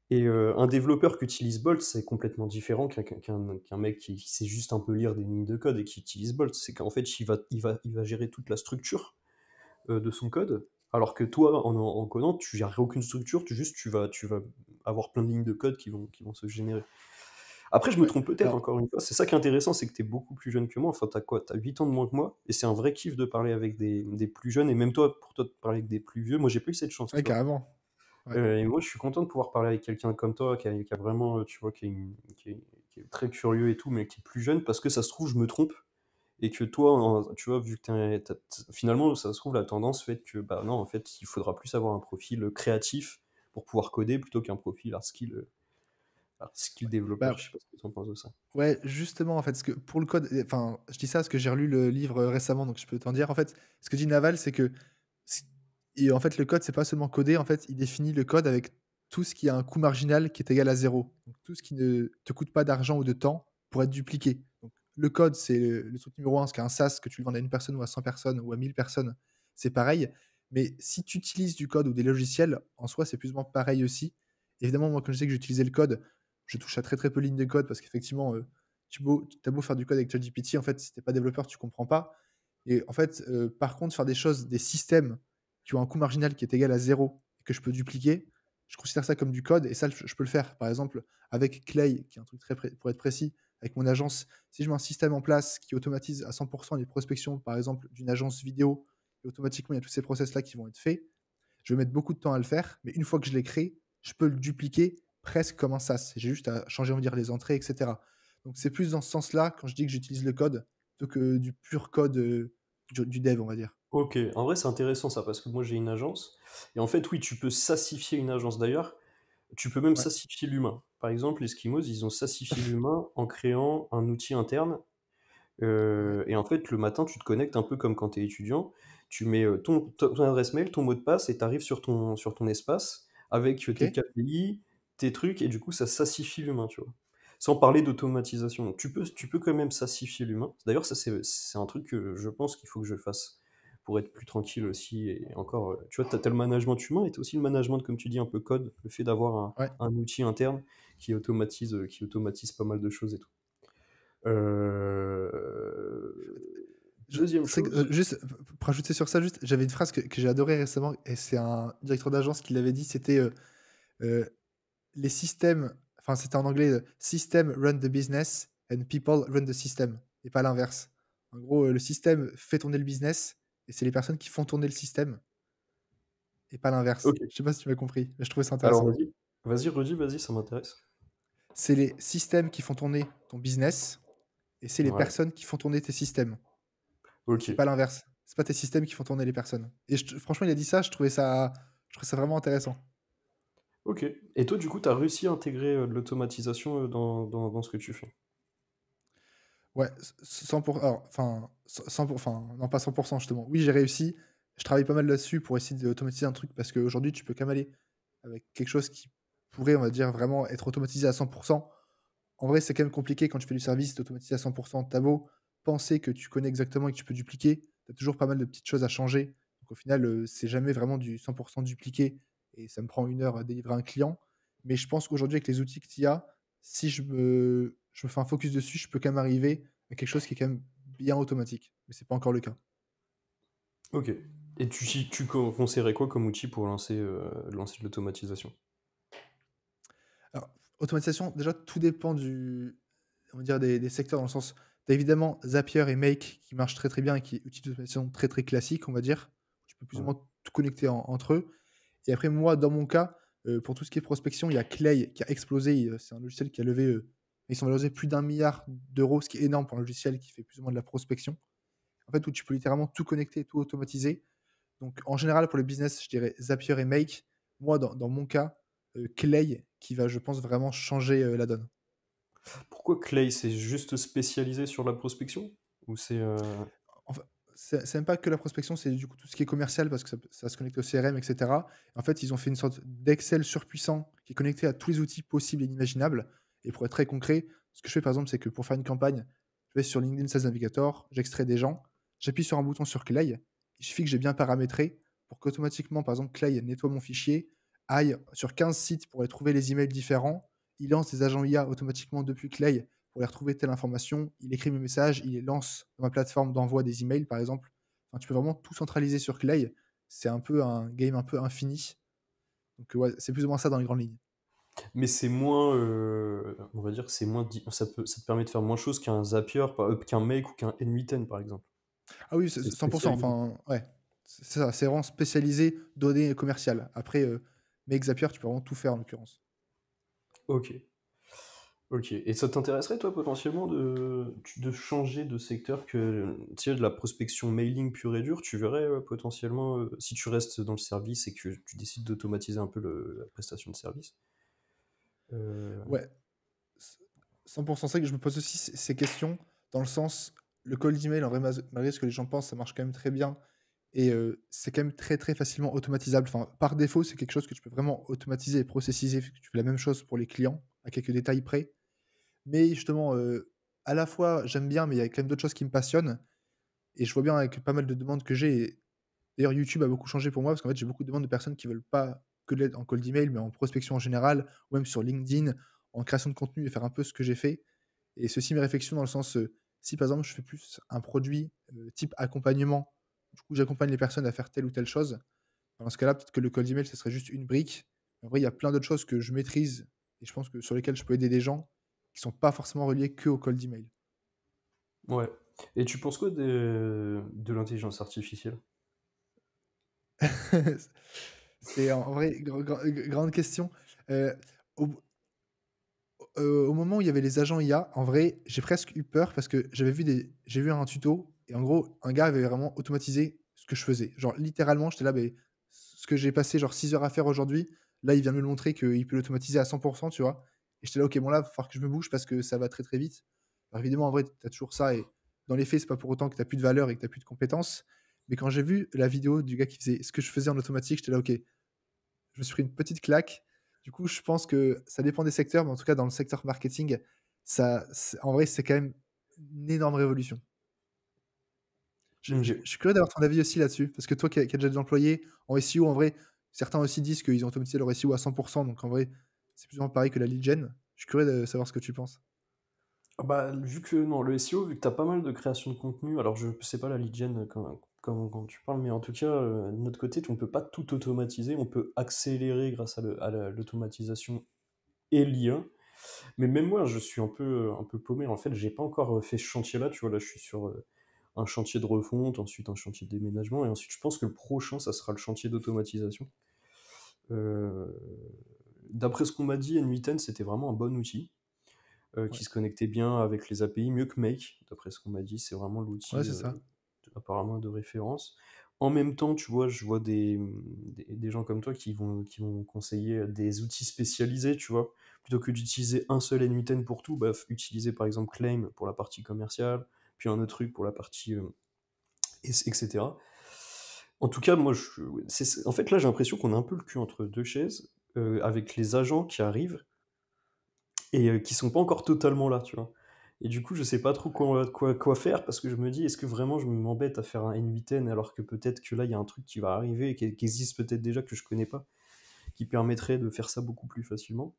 Et un développeur qui utilise Bolt, c'est complètement différent qu'un mec qui sait juste un peu lire des lignes de code et qui utilise Bolt. C'est qu'en fait, il va gérer toute la structure, de son code, alors que toi, en codant, tu gérerais aucune structure, tu vas avoir plein de lignes de code qui vont se générer. Après, je me ouais. trompe peut-être, Alors encore une fois. C'est ça qui est intéressant, c'est que tu es beaucoup plus jeune que moi. Enfin, tu as quoi? Tu as 8 ans de moins que moi, et c'est un vrai kiff de parler avec des plus jeunes, et même toi, pour toi, de parler avec des plus vieux. Moi, j'ai pas eu cette chance, ouais, tu vois? carrément. Ouais. Et moi, je suis content de pouvoir parler avec quelqu'un comme toi, qui a vraiment, tu vois, qui est très curieux et tout, mais qui est plus jeune, parce que ça se trouve, je me trompe, et que toi, tu vois, vu que finalement, ça se trouve, la tendance fait que, bah, non, en fait, il faudra plus avoir un profil, créatif pour pouvoir coder, plutôt qu'un profil hard skill développeur. Bah Je sais pas ce que tu en penses de ça? ouais, justement, en fait, parce que pour le code et enfin, je dis ça parce que j'ai relu le livre, récemment, donc je peux t'en dire. En fait, ce que dit Naval, c'est que c et en fait, le code, c'est pas seulement coder, en fait, il définit le code avec tout ce qui a un coût marginal qui est égal à zéro. Donc tout ce qui ne te coûte pas d'argent ou de temps pour être dupliqué. Donc le code, c'est le truc numéro un, parce qu'un SaaS, que tu le vendes à une personne ou à 100 personnes ou à 1000 personnes, c'est pareil. Mais si tu utilises du code ou des logiciels, en soi, c'est plus ou moins pareil aussi. Évidemment, moi, quand je sais que j'utilisais le code, je touche à très, très peu de lignes de code parce qu'effectivement, tu as beau faire du code avec ChatGPT, en fait, si tu es pas développeur, tu comprends pas. Et en fait, par contre, faire des choses, des systèmes qui ont un coût marginal qui est égal à zéro et que je peux dupliquer, je considère ça comme du code et ça, je peux le faire. Par exemple, avec Clay, qui est un truc très pour être précis, avec mon agence, si je mets un système en place qui automatise à 100 les prospections, par exemple, d'une agence vidéo, et automatiquement, il y a tous ces process-là qui vont être faits, je vais mettre beaucoup de temps à le faire, mais une fois que je l'ai créé, je peux le dupliquer presque comme un SaaS. J'ai juste à changer, on va dire, les entrées, et cetera. Donc c'est plus dans ce sens-là, quand je dis que j'utilise le code, plutôt que du pur code, du dev, on va dire. OK. En vrai, c'est intéressant ça, parce que moi, j'ai une agence, et en fait, oui, tu peux sassifier une agence. D'ailleurs, tu peux même Ouais, sassifier l'humain. Par exemple, Eskimos, ils ont sassifié l'humain en créant un outil interne, ouais, et en fait, le matin, tu te connectes un peu comme quand tu es étudiant. Tu mets, ton adresse mail, ton mot de passe, et tu arrives sur ton espace avec, tes OK. KPI, tes trucs, et du coup, ça sassifie l'humain, tu vois? Sans parler d'automatisation. Donc tu peux quand même sassifier l'humain. D'ailleurs, ça, c'est un truc que je pense qu'il faut que je fasse pour être plus tranquille aussi, et encore, tu vois, tu as le management humain, et tu as aussi le management, comme tu dis, un peu code, le fait d'avoir un Ouais. un outil interne qui automatise pas mal de choses et tout. Je 2e c'est que, chose. juste, pour rajouter sur ça, juste, j'avais une phrase que j'ai adorée récemment et c'est un directeur d'agence qui l'avait dit, c'était, heu, les systèmes c'était en anglais, «System run the business and people run the system» et pas l'inverse. En gros, le système fait tourner le business et c'est les personnes qui font tourner le système et pas l'inverse. OK. Je sais pas si tu m'as compris, mais je trouvais ça Alors intéressant. vas-y. Vas-y, redis, vas-y, ça m'intéresse. C'est les systèmes qui font tourner ton business et c'est les Ouais, personnes qui font tourner tes systèmes. C'est OK. pas l'inverse. C'est pas tes systèmes qui font tourner les personnes et franchement, il a dit ça, je trouvais ça vraiment intéressant. OK. Et toi, du coup, tu as réussi à intégrer, de l'automatisation, dans ce que tu fais? Ouais, 100 alors, enfin, 100 enfin, non, pas 100 justement. Oui, j'ai réussi. Je travaille pas mal là-dessus pour essayer d'automatiser un truc parce qu'aujourd'hui, tu peux quand même aller avec quelque chose qui pourrait, on va dire, vraiment être automatisé à 100. En vrai, c'est quand même compliqué quand tu fais du service d'automatiser à 100. Tu beau penser que tu connais exactement et que tu peux dupliquer, tu as toujours pas mal de petites choses à changer. Donc au final, c'est jamais vraiment du 100 dupliqué et ça me prend 1 heure à délivrer un client. Mais je pense qu'aujourd'hui, avec les outils que tu as, si je me fais un focus dessus, je peux quand même arriver à quelque chose qui est quand même bien automatique. Mais c'est pas encore le cas. OK. Et tu conseillerais quoi comme outil pour lancer de l'automatisation? Alors, automatisation, déjà, tout dépend on va dire des secteurs dans le sens, tu as évidemment Zapier et Make qui marchent très, très bien et qui est outil d'automatisation très, très classique, on va dire. Tu peux plus ou Ouais. moins tout connecter entre eux et après moi, dans mon cas, pour tout ce qui est prospection, il y a Clay qui a explosé, c'est un logiciel qui a levé, ils sont valorisés plus d'1 milliard d'euros, ce qui est énorme pour un logiciel qui fait plus ou moins de la prospection. En fait, où tu peux littéralement tout connecter, tout automatiser. Donc en général, pour le business, je dirais Zapier et Make. Moi, dans mon cas, Clay qui va, je pense, vraiment changer, la donne. Pourquoi Clay? C'est juste spécialisé sur la prospection? Ou Enfin, c'est même pas que la prospection, c'est du coup tout ce qui est commercial parce que ça se connecte au CRM et cetera. En fait, ils ont fait une sorte d'Excel surpuissant qui est connecté à tous les outils possibles et inimaginables et pour être très concret, ce que je fais par exemple, c'est que pour faire une campagne, je vais sur LinkedIn Sales Navigator, j'extrais des gens, j'appuie sur un bouton sur Clay, il suffit que j'ai bien paramétré pour qu'automatiquement, par exemple, Clay nettoie mon fichier, aille sur 15 sites pour aller trouver les emails différents, il lance des agents IA automatiquement depuis Clay pour aller retrouver telle information, il écrit mes messages, il les lance dans ma plateforme d'envoi des emails, par exemple. Enfin, tu peux vraiment tout centraliser sur Clay. C'est un peu un game un peu infini. Donc, ouais, c'est plus ou moins ça dans les grandes lignes. mais c'est moins, on va dire que c'est moins di ça te permet de faire moins de choses qu'un Zapier, qu'un Make ou qu'un N8N, par exemple. Ah oui, C'est 100 spécialisé. enfin, ouais, c'est ça, c'est vraiment spécialisé données commerciales. Après, Make Zapier, tu peux vraiment tout faire en l'occurrence. OK. OK, et ça t'intéresserait toi potentiellement de changer de secteur, que tu sais, de la prospection mailing pure et dure, tu verrais, potentiellement, si tu restes dans le service et que tu décides d'automatiser un peu la prestation de service? Heu, Ouais, c 100 c'est vrai que je me pose aussi ces questions dans le sens, le cold email en vrai malgré ce que les gens pensent, ça marche quand même très bien et c'est quand même très, très facilement automatisable. Enfin, par défaut, c'est quelque chose que tu peux vraiment automatiser et processiser, vu que tu fais la même chose pour les clients, à quelques détails près. Mais justement, à la fois, j'aime bien, mais il y a quand même d'autres choses qui me passionnent et je vois bien avec pas mal de demandes que j'ai et d'ailleurs YouTube a beaucoup changé pour moi parce qu'en fait, j'ai beaucoup de demandes de personnes qui veulent pas que de l'aide en cold email, mais en prospection en général ou même sur LinkedIn, en création de contenu et faire un peu ce que j'ai fait et ceci mes réflexions dans le sens, si par exemple je fais plus un produit, type accompagnement, du coup j'accompagne les personnes à faire telle ou telle chose, dans ce cas-là, peut-être que le cold email, ce serait juste une brique. En vrai, il y a plein d'autres choses que je maîtrise et je pense que sur lesquelles je peux aider des gens qui sont pas forcément reliés que au cold email. ouais, et tu penses quoi de l'intelligence artificielle? C'est en vrai grande question. Heu, au au moment où il y avait les agents IA, en vrai, j'ai presque eu peur parce que j'ai vu un tuto et en gros, un gars avait vraiment automatisé ce que je faisais. Genre littéralement, j'étais là, beh, ce que j'ai passé genre 6 heures à faire aujourd'hui, là, il vient de me le montrer qu'il peut l'automatiser à 100 tu vois? Et j'étais là: «OK, bon là, il va falloir que je me bouge parce que ça va très, très vite». Alors évidemment, en vrai, tu as toujours ça et dans les faits, c'est pas pour autant que tu as plus de valeur et que tu as plus de compétences. Mais quand j'ai vu la vidéo du gars qui faisait ce que je faisais en automatique, j'étais là: «OK, je me suis pris une petite claque. Du coup, je pense que ça dépend des secteurs, mais en tout cas, dans le secteur marketing, en vrai, c'est quand même une énorme révolution. Je OK. suis curieux d'avoir ton avis aussi là-dessus, parce que toi qui as déjà des employés en SEO, en vrai, certains aussi disent qu'ils ont automatisé leur SEO à 100 donc en vrai, c'est plus ou moins pareil que la lead gen. Je suis curieux de savoir ce que tu penses. Ah bah, vu que non, le SEO, vu que tu as pas mal de création de contenu, alors je sais pas la lead gen quand tu parles, mais en tout cas, de notre côté, on peut pas tout automatiser, on peut accélérer grâce à l'automatisation et l'IA. Mais même moi, je suis un peu paumé. En fait, j'ai pas encore fait ce chantier-là, tu vois. Là, je suis sur un chantier de refonte, ensuite un chantier de déménagement et ensuite je pense que le prochain, ça sera le chantier d'automatisation. Heu, D'après ce qu'on m'a dit, N8N, c'était vraiment un bon outil, Ouais, qui se connectait bien avec les API, mieux que Make, d'après ce qu'on m'a dit. C'est vraiment ouais, l'outil, c'est ça. apparemment de référence. En même temps, tu vois, je vois des gens comme toi qui vont conseiller des outils spécialisés, tu vois? Plutôt que d'utiliser un seul N8N pour tout, bah, utiliser par exemple Claim pour la partie commerciale, puis un autre truc pour la partie, et cetera. En tout cas, moi, en fait, là, j'ai l'impression qu'on a un peu le cul entre 2 chaises, avec les agents qui arrivent et qui sont pas encore totalement là, tu vois? Et du coup, je sais pas trop quoi faire parce que je me dis: «Est-ce que vraiment je m'embête à faire un N8N alors que peut-être que là, il y a un truc qui va arriver qui existe peut-être déjà que je connais pas, qui permettrait de faire ça beaucoup plus facilement?»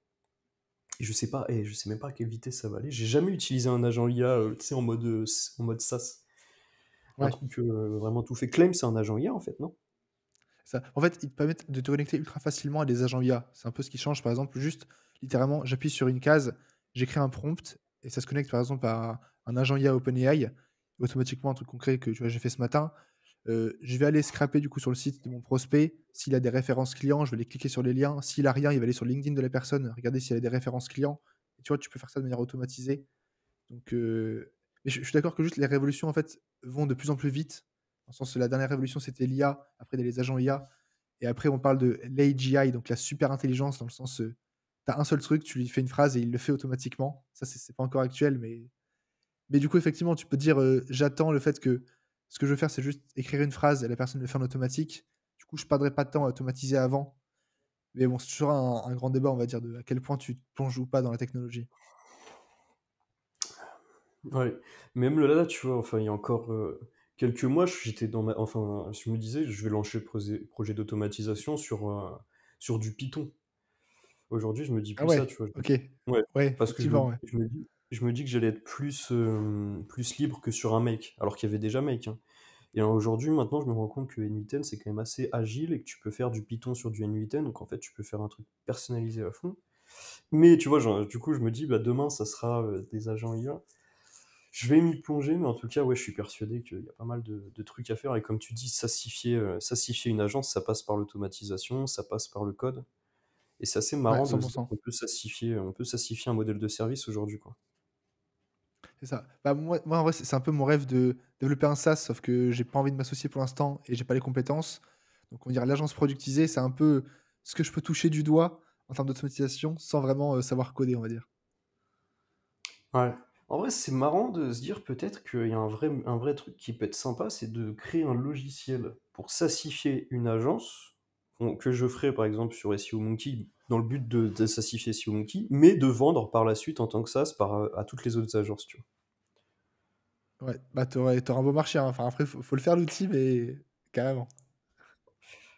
Et je sais pas et je sais même pas à quelle vitesse ça va aller. J'ai jamais utilisé un agent IA, tu sais, en mode SaaS, un Ouais, truc, vraiment tout fait. Claim, c'est un agent IA, en fait, non? ça. En fait, ils te permettent de te connecter ultra facilement à des agents IA. C'est un peu ce qui change, par exemple, juste littéralement, j'appuie sur une case, j'écris un prompt et ça se connecte, par exemple, à un agent IA OpenAI. Automatiquement, un truc concret que, tu vois, j'ai fait ce matin. Je vais aller scraper du coup sur le site de mon prospect. S'il a des références clients, je vais aller cliquer sur les liens. S'il a rien, il va aller sur LinkedIn de la personne, regarder s'il a des références clients. Et tu vois, tu peux faire ça de manière automatisée. Donc, mais je suis d'accord que juste les révolutions en fait vont de plus en plus vite. Dans le sens, la dernière révolution c'était l'IA, après il y a les agents IA, et après on parle de l'AGI, donc la super intelligence dans le sens, tu as un seul truc, tu lui fais une phrase et il le fait automatiquement. Ça c'est pas encore actuel, mais du coup effectivement tu peux dire, j'attends le fait que ce que je veux faire c'est juste écrire une phrase et la personne le fait en automatique. Du coup je perdrai pas de temps à automatiser avant. Mais bon, c'est toujours un grand débat on va dire de à quel point tu te plonges ou pas dans la technologie. Ouais, même là, tu vois, enfin, il y a encore, quelques mois, j'étais dans ma enfin, je me disais: «Je vais lancer le projet d'automatisation sur du Python». Aujourd'hui, je me dis Ah plus ça, ouais, tu vois? OK. Ouais, Ouais, parce que effectivement, ouais. je me dis que j'allais être plus libre que sur un Make, alors qu'il y avait déjà Make, hein. Et aujourd'hui, maintenant, je me rends compte que N8N, c'est quand même assez agile et que tu peux faire du Python sur du N8N, donc en fait, tu peux faire un truc personnalisé à fond. Mais tu vois, genre, du coup, je me dis: «Bah, demain, ça sera, des agents IA». Je vais m'y plonger, mais en tout cas, ouais, je suis persuadé qu'il y a pas mal de trucs à faire et comme tu dis, sassifier une agence, ça passe par l'automatisation, ça passe par le code et c'est assez Ouais, marrant de se dire 100%. on peut sassifier un modèle de service aujourd'hui, quoi. C'est ça. Bah, moi, en vrai, c'est un peu mon rêve de développer un SaaS, sauf que j'ai pas envie de m'associer pour l'instant et j'ai pas les compétences. Donc on va dire l'agence productisée, c'est un peu ce que je peux toucher du doigt en termes d'automatisation sans vraiment, savoir coder, on va dire. Ouais. En vrai, c'est marrant de se dire peut-être qu'il y a un vrai truc qui peut être sympa, c'est de créer un logiciel pour sassifier une agence, que je ferai par exemple sur SEO Monkey, dans le but de sassifier SEO Monkey, mais de vendre par la suite en tant que SaaS à toutes les autres agences, tu vois. Ouais, bah, tu auras un beau marché, hein. Enfin après, faut le faire l'outil, mais carrément.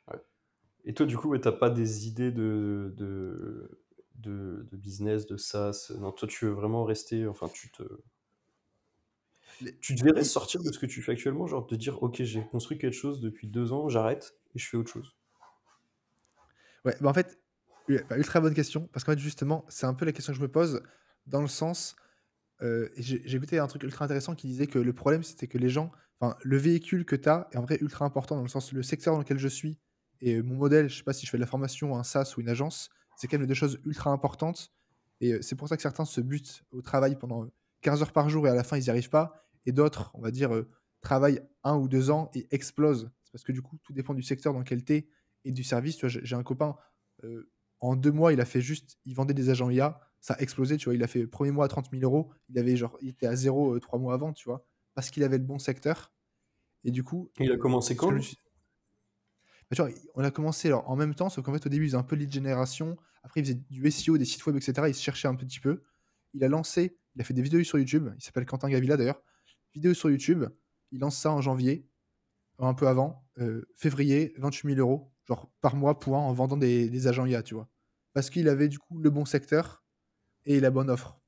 Ouais. Et toi, du coup, ouais, tu pas des idées de business, de SaaS? Non, toi, tu veux vraiment rester, enfin, Les tu te verrais i sortir de i ce que tu fais actuellement, genre te dire: «OK, j'ai construit quelque chose depuis 2 ans, j'arrête et je fais autre chose». Ouais, bah, en fait, bah, ultra bonne question parce qu'en fait, justement, c'est un peu la question que je me pose dans le sens, et j'ai écouté un truc ultra intéressant qui disait que le problème, c'était que les gens enfin, le véhicule que tu as est en vrai ultra important dans le sens le secteur dans lequel je suis et mon modèle, je sais pas si je fais de la formation, un SaaS ou une agence, c'est quand même les 2 choses ultra importantes et c'est pour ça que certains se butent au travail pendant, 15 heures par jour et à la fin, ils y arrivent pas et d'autres, on va dire, travaillent 1 ou 2 ans et explosent. C'est parce que du coup, tout dépend du secteur dans lequel tu es et du service. Tu vois, j'ai un copain, heu, en 2 mois, il a fait juste il vendait des agents IA, ça a explosé, tu vois? Il a fait premier mois à 30 000 €, il était à 0, 3 mois avant, tu vois? Parce qu'il avait le bon secteur et du coup, Il a commencé ce quand, que je me lui? suis bah, tu vois, on a commencé alors en même temps, sauf qu'en fait, au début, il faisait un peu lead generation, après il faisait du SEO, des sites web et cetera, il se cherchait un petit peu. Il a fait des vidéos sur YouTube, il s'appelle Quentin Gavilla d'ailleurs. Vidéo sur YouTube, il lance ça en janvier, un peu avant, février, 28 000 €, genre par mois, point, en vendant des agents IA, tu vois? Parce qu'il avait du coup le bon secteur et la bonne offre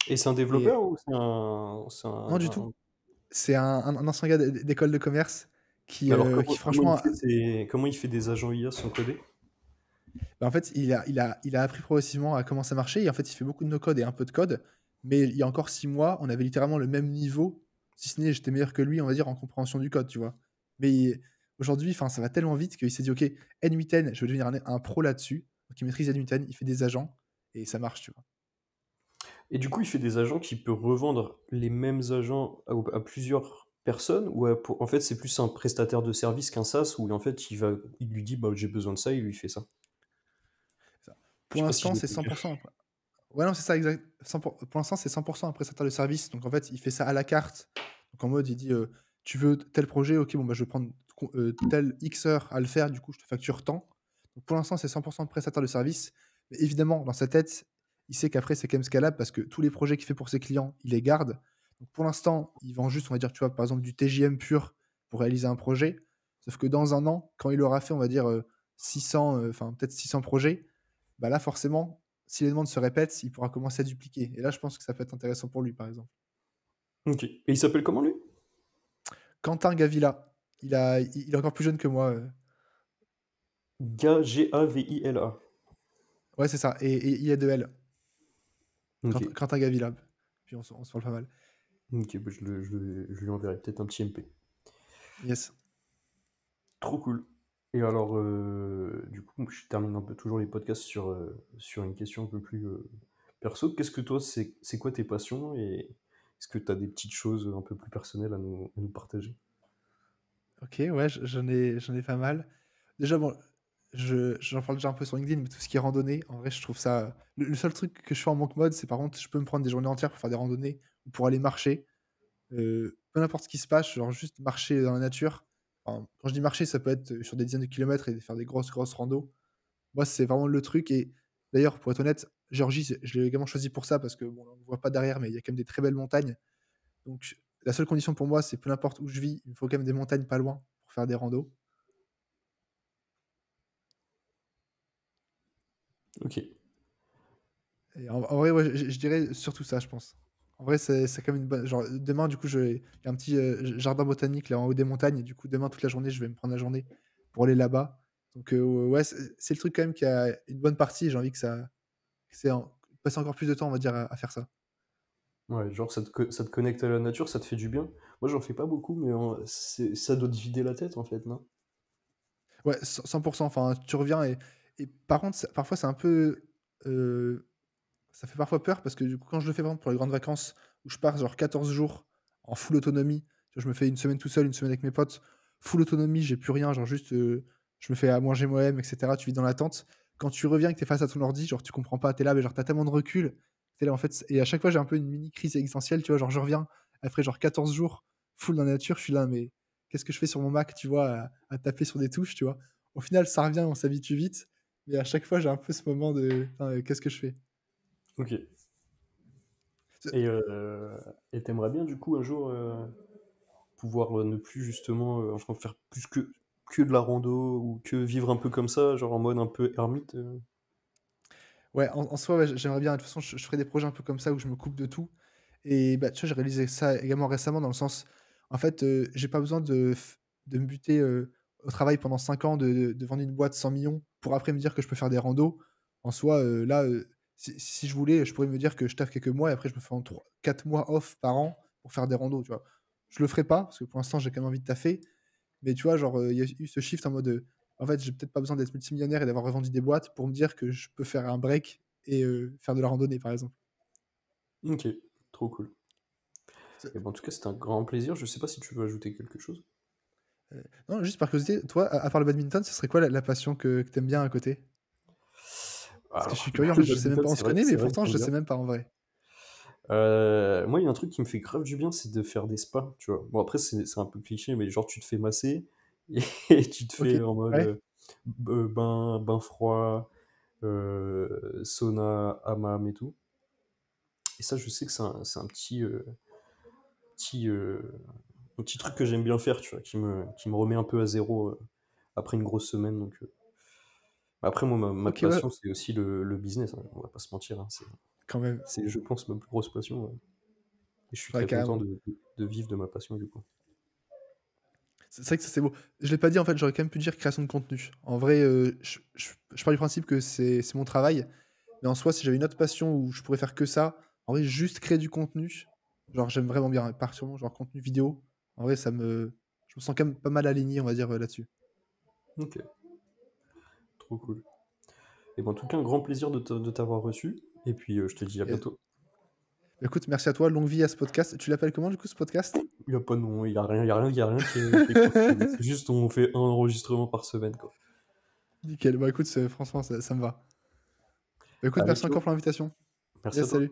Et c'est un et développeur ou non du tout. C'est un ancien gars d'école de commerce mais alors qui comment il franchement, fait comment il fait des agents IA sans coder? bah, en fait, il a appris progressivement à comment ça marchait et en fait, il fait beaucoup de no code et un peu de code, mais il y a encore 6 mois, on avait littéralement le même niveau, si ce n'est j'étais meilleur que lui, on va dire, en compréhension du code, tu vois? Mais aujourd'hui, enfin, ça va tellement vite qu'il s'est dit: «OK, N8N, je vais devenir un pro là-dessus». Donc il maîtrise N8N, il fait des agents et ça marche, tu vois? Et du coup, il fait des agents qui peut revendre les mêmes agents à plusieurs personnes ou en fait, c'est plus un prestataire de service qu'un SaaS où en fait, il lui dit: «Bah, j'ai besoin de ça», il lui fait ça. Ça. Je Pour sais pas si je l'instant, c'est m'explique bien. 100. Ouais, non, c'est ça, exact. 100 pour l'instant, c'est 100 un prestataire de service. Donc en fait, il fait ça à la carte. Donc en mode, il dit, «Tu veux tel projet? OK, bon, bah, je vais prendre tel X heures à le faire, du coup, je te facture tant». Donc pour l'instant, c'est 100 prestataire de service. Mais évidemment, dans sa tête, il sait qu'après, c'est quand même scalable parce que tous les projets qu'il fait pour ses clients, il les garde. Donc pour l'instant, il vend juste, on va dire, tu vois, par exemple, du TJM pur pour réaliser un projet. Sauf que dans un an, quand il aura fait, on va dire, 600, enfin, peut-être 600 projets, bah, là, forcément, si les demandes se répètent, il pourra commencer à dupliquer et là, je pense que ça peut être intéressant pour lui, par exemple. OK. Et il s'appelle comment lui? Quentin Gavila, il est encore plus jeune que moi, Gavila. ouais, c'est ça et il y a 2 L. OK. Quentin Gavila, puis on se parle pas mal. OK, bah, je lui enverrai peut-être un petit MP. Yes. Trop cool. Et alors, du coup, je termine un peu toujours les podcasts sur une question un peu plus, perso. Qu'est-ce que toi, c'est quoi tes passions et est-ce que tu as des petites choses, un peu plus personnelles à nous partager? OK, ouais, j'en ai pas mal. Déjà, bon, j'en parle déjà un peu sur LinkedIn, mais tout ce qui est randonnée, en vrai, je trouve ça le seul truc que je fais en monk mode, c'est par contre, je peux me prendre des journées entières pour faire des randonnées ou pour aller marcher. Peu importe ce qui se passe, genre juste marcher dans la nature. Enfin, quand je dis marcher, ça peut être, sur des dizaines de kilomètres et faire des grosses randos. Moi, c'est vraiment le truc et d'ailleurs, pour être honnête, Géorgie, je l'ai également choisi pour ça parce que bon, on ne voit pas derrière, mais il y a quand même des très belles montagnes. Donc la seule condition pour moi, c'est peu importe où je vis, il me faut quand même des montagnes pas loin pour faire des randos. OK. Et en vrai, ouais, je dirais surtout ça, je pense. En vrai, c'est quand même une bonne genre, demain, du coup, il y a un petit, jardin botanique là en haut des montagnes et du coup, demain, toute la journée, je vais me prendre la journée pour aller là-bas. Donc ouais, c'est le truc quand même qui a une bonne partie, j'ai envie que c'est en passer encore plus de temps, on va dire, à faire ça. Ouais, genre ça te connecte à la nature, ça te fait du bien. Moi, j'en fais pas beaucoup, mais ça doit te vider la tête, en fait, non? Ouais, 100 enfin, tu reviens et par contre, parfois, c'est un peu, heu, ça fait parfois peur parce que du coup, quand je le fais, par exemple, pour les grandes vacances où je pars genre 14 jours en full autonomie, tu vois, je me fais une semaine tout seul, une semaine avec mes potes, full autonomie, j'ai plus rien, genre juste, je me fais à manger moi-même et cetera, tu vis dans la tente. Quand tu reviens et que tu es face à ton ordi, genre tu comprends pas, tu es là, mais genre tu as tellement de recul, tu es là, en fait et à chaque fois, j'ai un peu une mini crise existentielle, tu vois? Genre je reviens après genre 14 jours full dans la nature, je suis là: «Mais qu'est-ce que je fais sur mon Mac?» tu vois? À taper sur des touches, tu vois? Au final, ça revient, on s'habitue vite, mais à chaque fois, j'ai un peu ce moment de: «Putain, qu'est-ce que je fais?» OK. Et tu bien, du coup, un jour, pouvoir, ne plus justement, enfin faire plus que de la rando ou que vivre un peu comme ça, genre en mode un peu ermite, Ouais, en soi, ouais, j'aimerais bien. De toute façon, je ferai des projets un peu comme ça où je me coupe de tout et bah, tu vois, j'ai réalisé ça également récemment dans le sens, en fait, j'ai pas besoin de me buter, au travail pendant 5 ans, de vendre une boîte 100 millions pour après me dire que je peux faire des randos. En soi, là, si je voulais, je pourrais me dire que je taffe quelques mois et après je me fais en 4 mois off par an pour faire des randos, tu vois? Je le ferai pas parce que pour l'instant, j'ai quand même envie de taffer, mais tu vois, genre, il y a eu ce shift en mode, en fait, j'ai peut-être pas besoin d'être multimillionnaire et d'avoir revendu des boîtes pour me dire que je peux faire un break et faire de la randonnée, par exemple. OK, trop cool. C'est Et ben, en tout cas, c'était un grand plaisir. Je sais pas si tu veux ajouter quelque chose? non, juste par curiosité, toi, à part le badminton, ce serait quoi la passion que tu aimes bien à côté? Parce que je Alors, suis curieux, en le fait, je sais même badminton, pas, on c'est se vrai connaît, mais c'est vrai que pourtant j'aime je bien. sais même pas en vrai. Moi, il y a un truc qui me fait grave du bien, c'est de faire des spas, tu vois? Bon, après, c'est un peu cliché, mais genre, tu te fais masser et tu te OK, fais en mode, ouais, bain froid, sauna, hammam et tout. Et ça, je sais que c'est un petit, un petit truc que j'aime bien faire, tu vois? Qui me remet un peu à zéro après une grosse semaine, donc après moi, ma OK, ouais, passion, c'est aussi le business, hein, on va pas se mentir, hein. C'est quand même. c'est, je pense, ma plus grosse passion, et je suis Ouais, très content carrément. de vivre de ma passion, du coup. C'est vrai que ça, c'est beau. Je l'ai pas dit, en fait, j'aurais quand même pu dire création de contenu. En vrai, je pars du principe que c'est mon travail, mais en soi, si j'avais une autre passion où je pourrais faire que ça, en vrai, juste créer du contenu, Genre, j'aime vraiment bien. À partir du moment, genre, contenu vidéo, en vrai, je me sens quand même pas mal aligné, on va dire, là-dessus. OK, trop cool. Et ben, en tout cas, un grand plaisir de t'avoir reçu et puis, je te dis à Et bientôt. écoute, merci à toi, longue vie à ce podcast. Tu l'appelles comment, du coup, ce podcast? Il y a pas de nom, il y a rien qui est construit. C'est juste on fait un enregistrement par semaine, quoi. Nickel. Bah, écoute, franchement, ça me va. Bah, écoute, Allez, merci encore ciao. pour l'invitation. Merci à Yes, toi. salut.